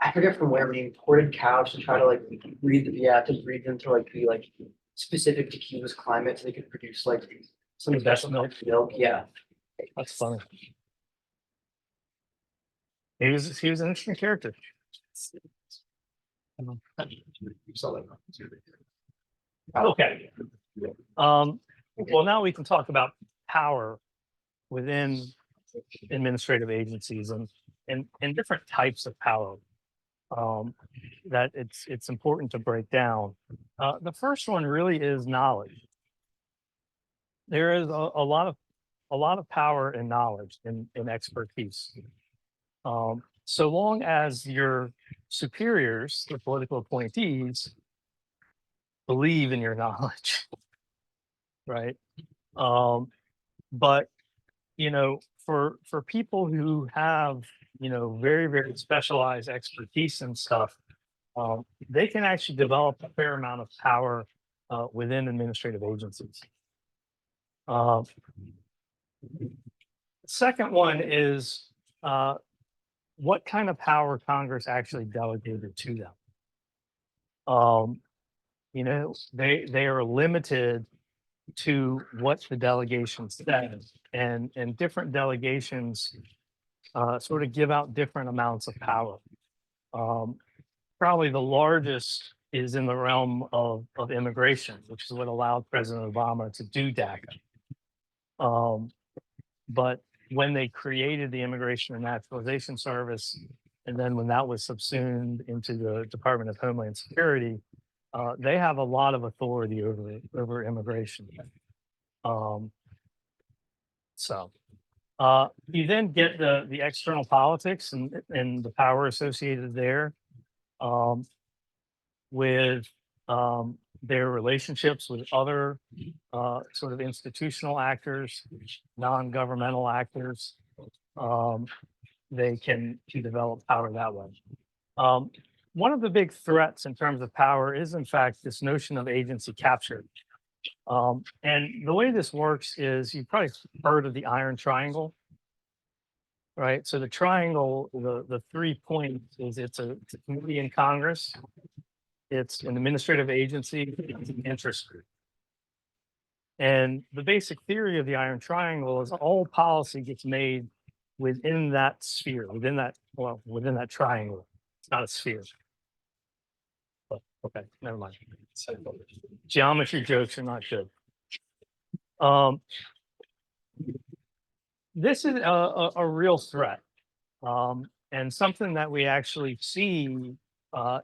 I forget from where, but he imported cows to try to like breed them to like be like specific to Cuba's climate so they could produce like some The best special milk. Yeah. That's funny. He was an interesting character. Okay. Well, now we can talk about power within administrative agencies and different types of power that it's important to break down. The first one really is knowledge. There is a lot of power in knowledge in expertise. So long as your superiors, the political appointees, believe in your knowledge, right? But you know, for people who have, you know, very, very specialized expertise and stuff, they can actually develop a fair amount of power within administrative agencies. Uh, Second one is what kind of power Congress actually delegated to them. You know, they are limited to what the delegation says, and different delegations sort of give out different amounts of power. Um, Probably the largest is in the realm of immigration, which is what allowed President Obama to do DACA. But when they created the Immigration and Naturalization Service, and then when that was subsumed into the Department of Homeland Security, they have a lot of authority over immigration. Um, so you then get the external politics and the power associated there with their relationships with other sort of institutional actors, non-governmental actors. They can develop power that way. One of the big threats in terms of power is, in fact, this notion of agency capture. And the way this works is you've probably heard of the iron triangle, right? So the triangle, the 3 points is it's a committee in Congress, it's an administrative agency, it's an interest group. And the basic theory of the iron triangle is all policy gets made within that sphere, within that triangle. It's not a sphere. But okay, never mind. Geometry jokes are not good. This is a real threat, and something that we actually see,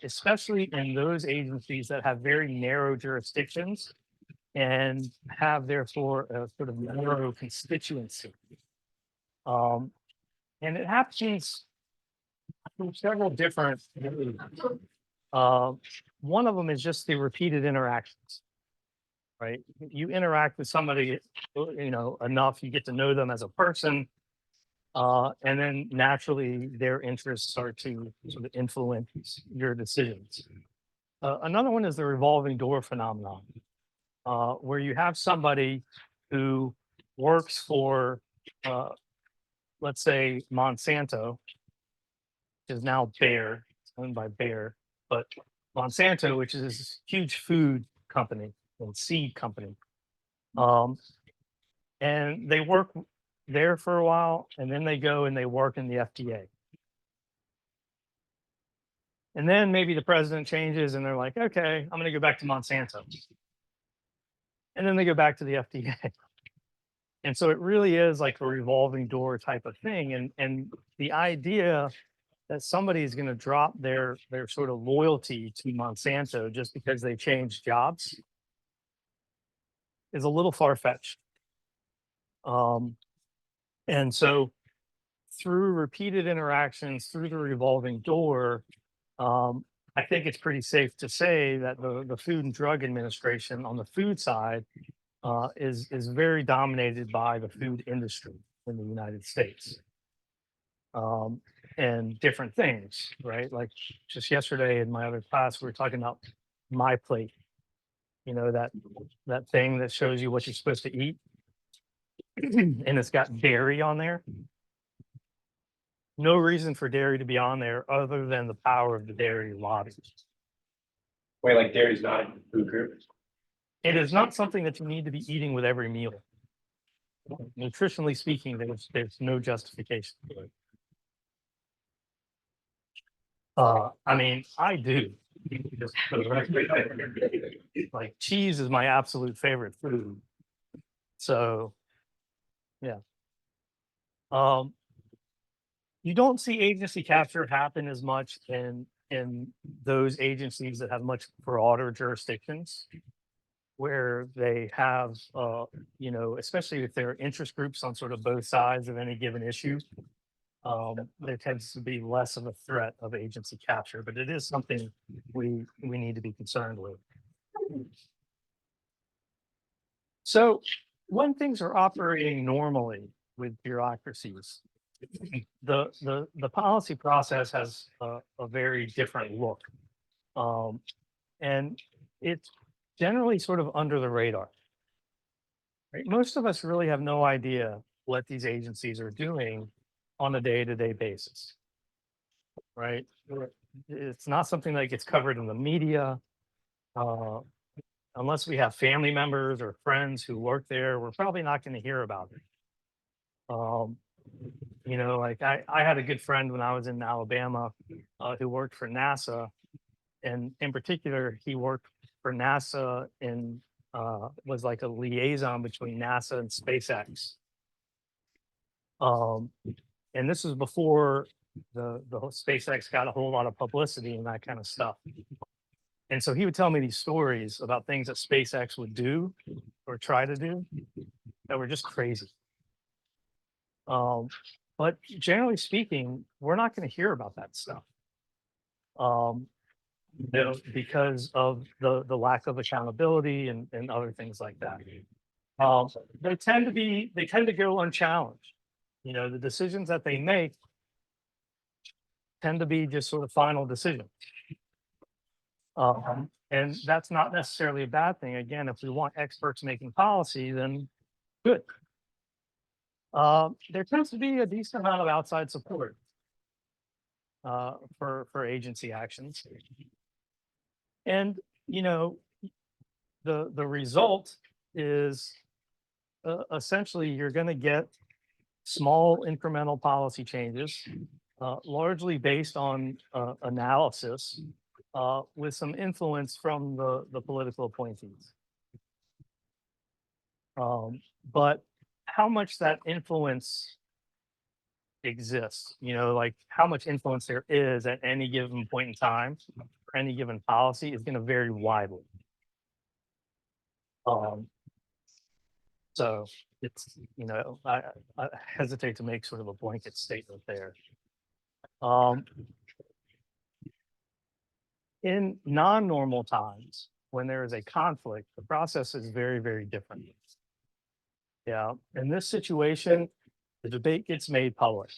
especially in those agencies that have very narrow jurisdictions and have therefore a sort of narrow constituency. And it happens through several different ways. One of them is just the repeated interactions, right? You interact with somebody, you know, enough, you get to know them as a person, and then naturally their interests start to sort of influence your decisions. Another one is the revolving door phenomenon, where you have somebody who works for, let's say, Monsanto, which is now Bayer, it's owned by Bayer, but Monsanto, which is this huge food company and seed company. And they work there for a while, and then they go and they work in the FDA. And then maybe the president changes and they're like, okay, I'm going to go back to Monsanto. And then they go back to the FDA. And so it really is like a revolving door type of thing. And the idea that somebody is going to drop their sort of loyalty to Monsanto just because they changed jobs is a little far-fetched. And so through repeated interactions, through the revolving door, I think it's pretty safe to say that the Food and Drug Administration on the food side is very dominated by the food industry in the United States. And different things, right? Like just yesterday in my other class, we were talking about My Plate, you know, that thing that shows you what you're supposed to eat. And it's got dairy on there. No reason for dairy to be on there other than the power of the dairy lobby. Wait, like dairy's not a food group? It is not something that you need to be eating with every meal. Nutritionally speaking, there's no justification for it. I mean, I do. Just for the record. Like cheese is my absolute favorite food. So, yeah. You don't see agency capture happen as much in those agencies that have much broader jurisdictions, where they have, you know, especially if there are interest groups on sort of both sides of any given issue. There tends to be less of a threat of agency capture, but it is something we need to be concerned with. So when things are operating normally with bureaucracies. The policy process has a very different look. And it's generally sort of under the radar. Right? Most of us really have no idea what these agencies are doing on a day-to-day basis. Right? It's not something that gets covered in the media. Unless we have family members or friends who work there, we're probably not going to hear about it. You know, like I had a good friend when I was in Alabama who worked for NASA, and in particular, he worked for NASA and was like a liaison between NASA and SpaceX. And this was before the whole SpaceX got a whole lot of publicity and that kind of stuff. And so he would tell me these stories about things that SpaceX would do or try to do that were just crazy. But generally speaking, we're not going to hear about that stuff. You know, because of the lack of accountability and other things like that. They tend to go unchallenged. You know, the decisions that they make tend to be just sort of final decisions. And that's not necessarily a bad thing. Again, if we want experts making policy, then good. There tends to be a decent amount of outside support for agency actions. And, you know, the result is essentially you're going to get small incremental policy changes, largely based on analysis with some influence from the political appointees. But how much that influence exists, you know, like how much influence there is at any given point in time for any given policy is going to vary widely. So it's, you know, I hesitate to make sort of a blanket statement there. In non-normal times, when there is a conflict, the process is very, very different. Yeah, in this situation, the debate gets made public.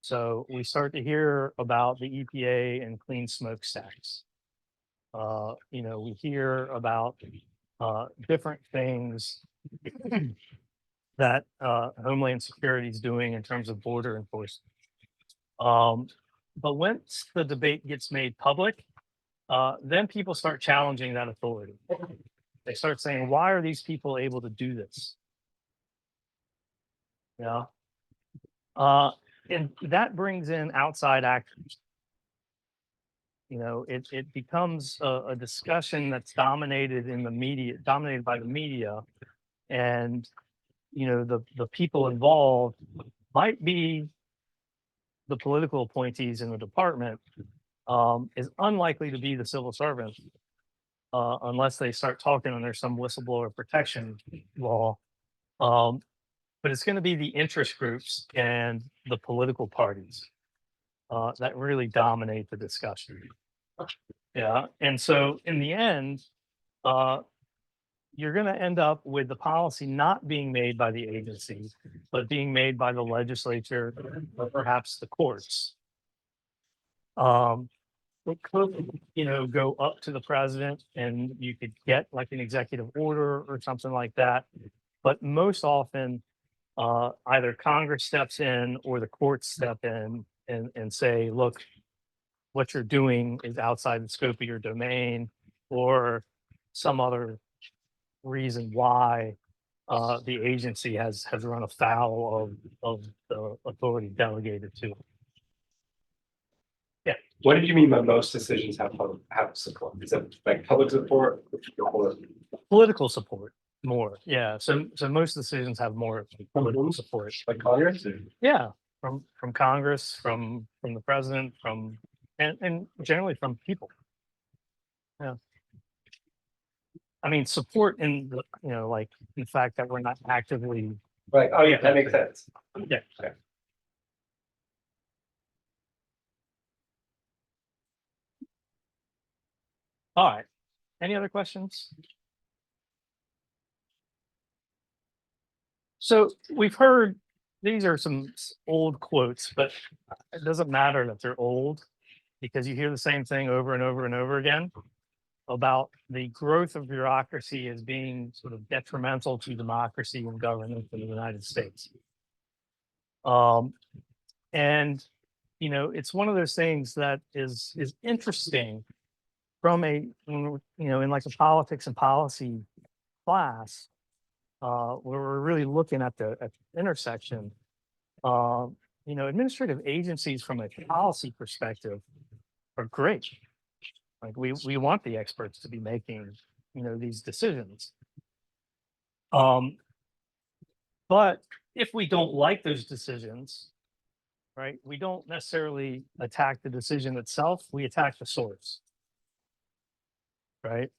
So we start to hear about the EPA and clean smokestacks. You know, we hear about different things that Homeland Security is doing in terms of border enforcement. But once the debate gets made public, then people start challenging that authority. They start saying, why are these people able to do this? Yeah. And that brings in outside actors. You know, it becomes a discussion that's dominated by the media. And, you know, the people involved might be the political appointees in the department, is unlikely to be the civil servant unless they start talking and there's some whistleblower protection law. But it's going to be the interest groups and the political parties that really dominate the discussion. Yeah. And so in the end, you're going to end up with the policy not being made by the agency, but being made by the legislature or perhaps the courts. It could, you know, go up to the president and you could get like an executive order or something like that. But most often, either Congress steps in or the courts step in and say, look, what you're doing is outside the scope of your domain, or some other reason why the agency has run afoul of the authority delegated to it. Yeah. What did you mean by most decisions have support? Is it like public support or Political support more? Yeah. So most decisions have more political support. like Congress? Yeah, from Congress, from the president, and generally from people. Yeah. I mean, support in the, you know, like the fact that we're not actively. Right. Oh yeah, that makes sense. Yeah. Okay. All right. Any other questions? So we've heard, these are some old quotes, but it doesn't matter that they're old because you hear the same thing over and over and over again about the growth of bureaucracy as being sort of detrimental to democracy and governance in the United States. And it's one of those things that is interesting from in like a politics and policy class, where we're really looking at the intersection. Administrative agencies from a policy perspective are great. Like we want the experts to be making, these decisions. But if we don't like those decisions, right, we don't necessarily attack the decision itself, we attack the source. Right.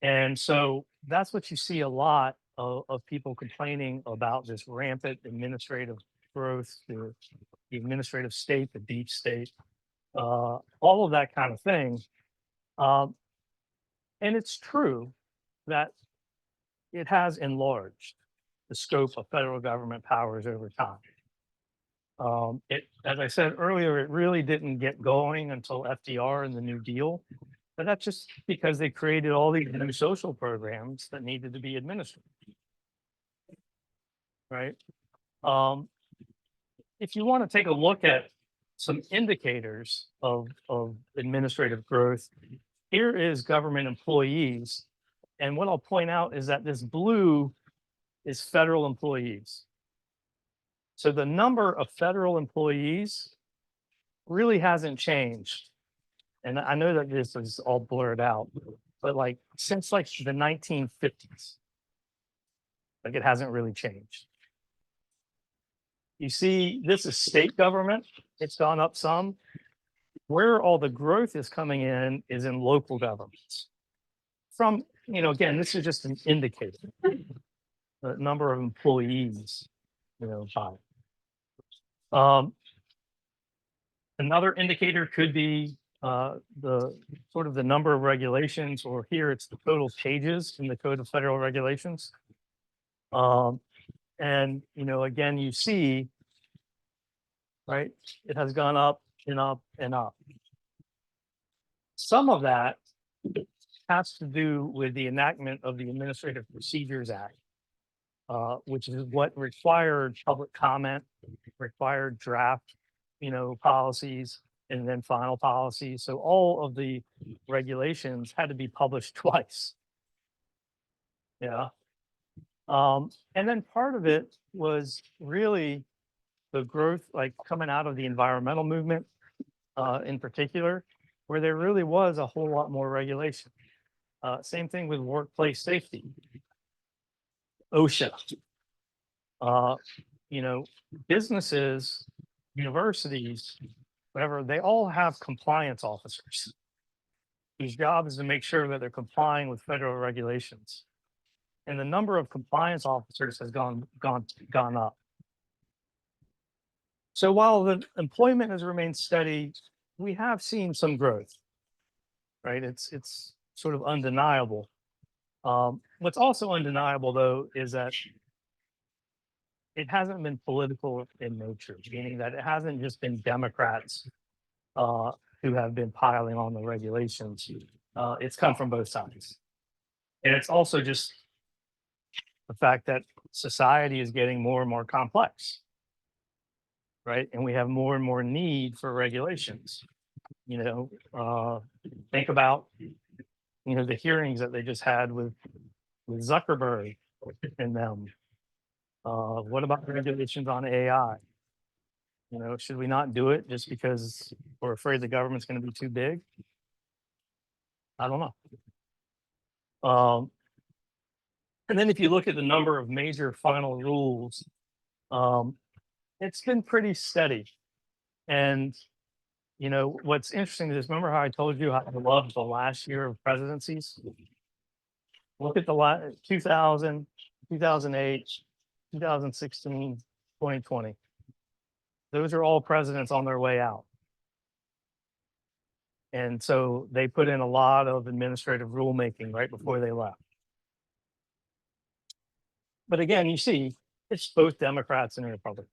And so that's what you see a lot of people complaining about this rampant administrative growth, the administrative state, the deep state, all of that kind of thing. And it's true that it has enlarged the scope of federal government powers over time. As I said earlier, it really didn't get going until FDR and the New Deal. But that's just because they created all these new social programs that needed to be administered. Right. If you want to take a look at some indicators of administrative growth, here is government employees. And what I'll point out is that this blue is federal employees. So the number of federal employees really hasn't changed. And I know that this is all blurred out, but like since like the 1950s, like it hasn't really changed. You see, this is state government. It's gone up some. Where all the growth is coming in is in local governments. From, again, this is just an indicator. The number of employees, by. Another indicator could be the sort of the number of regulations, or here it's the total pages in the Code of Federal Regulations. And again, you see, right, it has gone up and up and up. Some of that has to do with the enactment of the Administrative Procedures Act, which is what required public comment, required draft, policies, and then final policies. So all of the regulations had to be published twice. Yeah. And then part of it was really the growth, like coming out of the environmental movement, in particular, where there really was a whole lot more regulation. Same thing with workplace safety. OSHA. Businesses, universities, whatever, they all have compliance officers whose job is to make sure that they're complying with federal regulations. And the number of compliance officers has gone up. So while the employment has remained steady, we have seen some growth, right? It's sort of undeniable. What's also undeniable, though, is that it hasn't been political in nature, meaning that it hasn't just been Democrats who have been piling on the regulations. It's come from both sides. And it's also just the fact that society is getting more and more complex, right? And we have more and more need for regulations. Think about, the hearings that they just had with Zuckerberg and them. What about regulations on AI? Should we not do it just because we're afraid the government's going to be too big? I don't know. And then if you look at the number of major final rules, it's been pretty steady. And what's interesting is, remember how I told you how I loved the last year of presidencies? Look at the 2000, 2008, 2016, 2020. Those are all presidents on their way out. And so they put in a lot of administrative rulemaking right before they left. But again, you see, it's both Democrats and Republicans.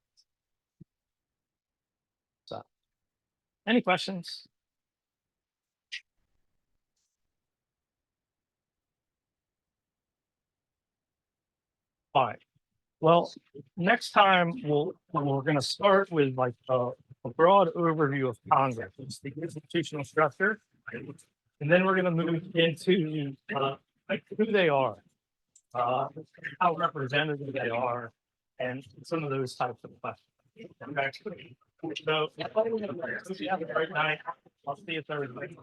So, any questions? All right. Well, next time we're going to start with like a broad overview of Congress, it's the institutional structure, and then we're going to move into like who they are, how representative they are, and some of those types of questions. Okay. So, hope you have a great night. I'll see you Thursday.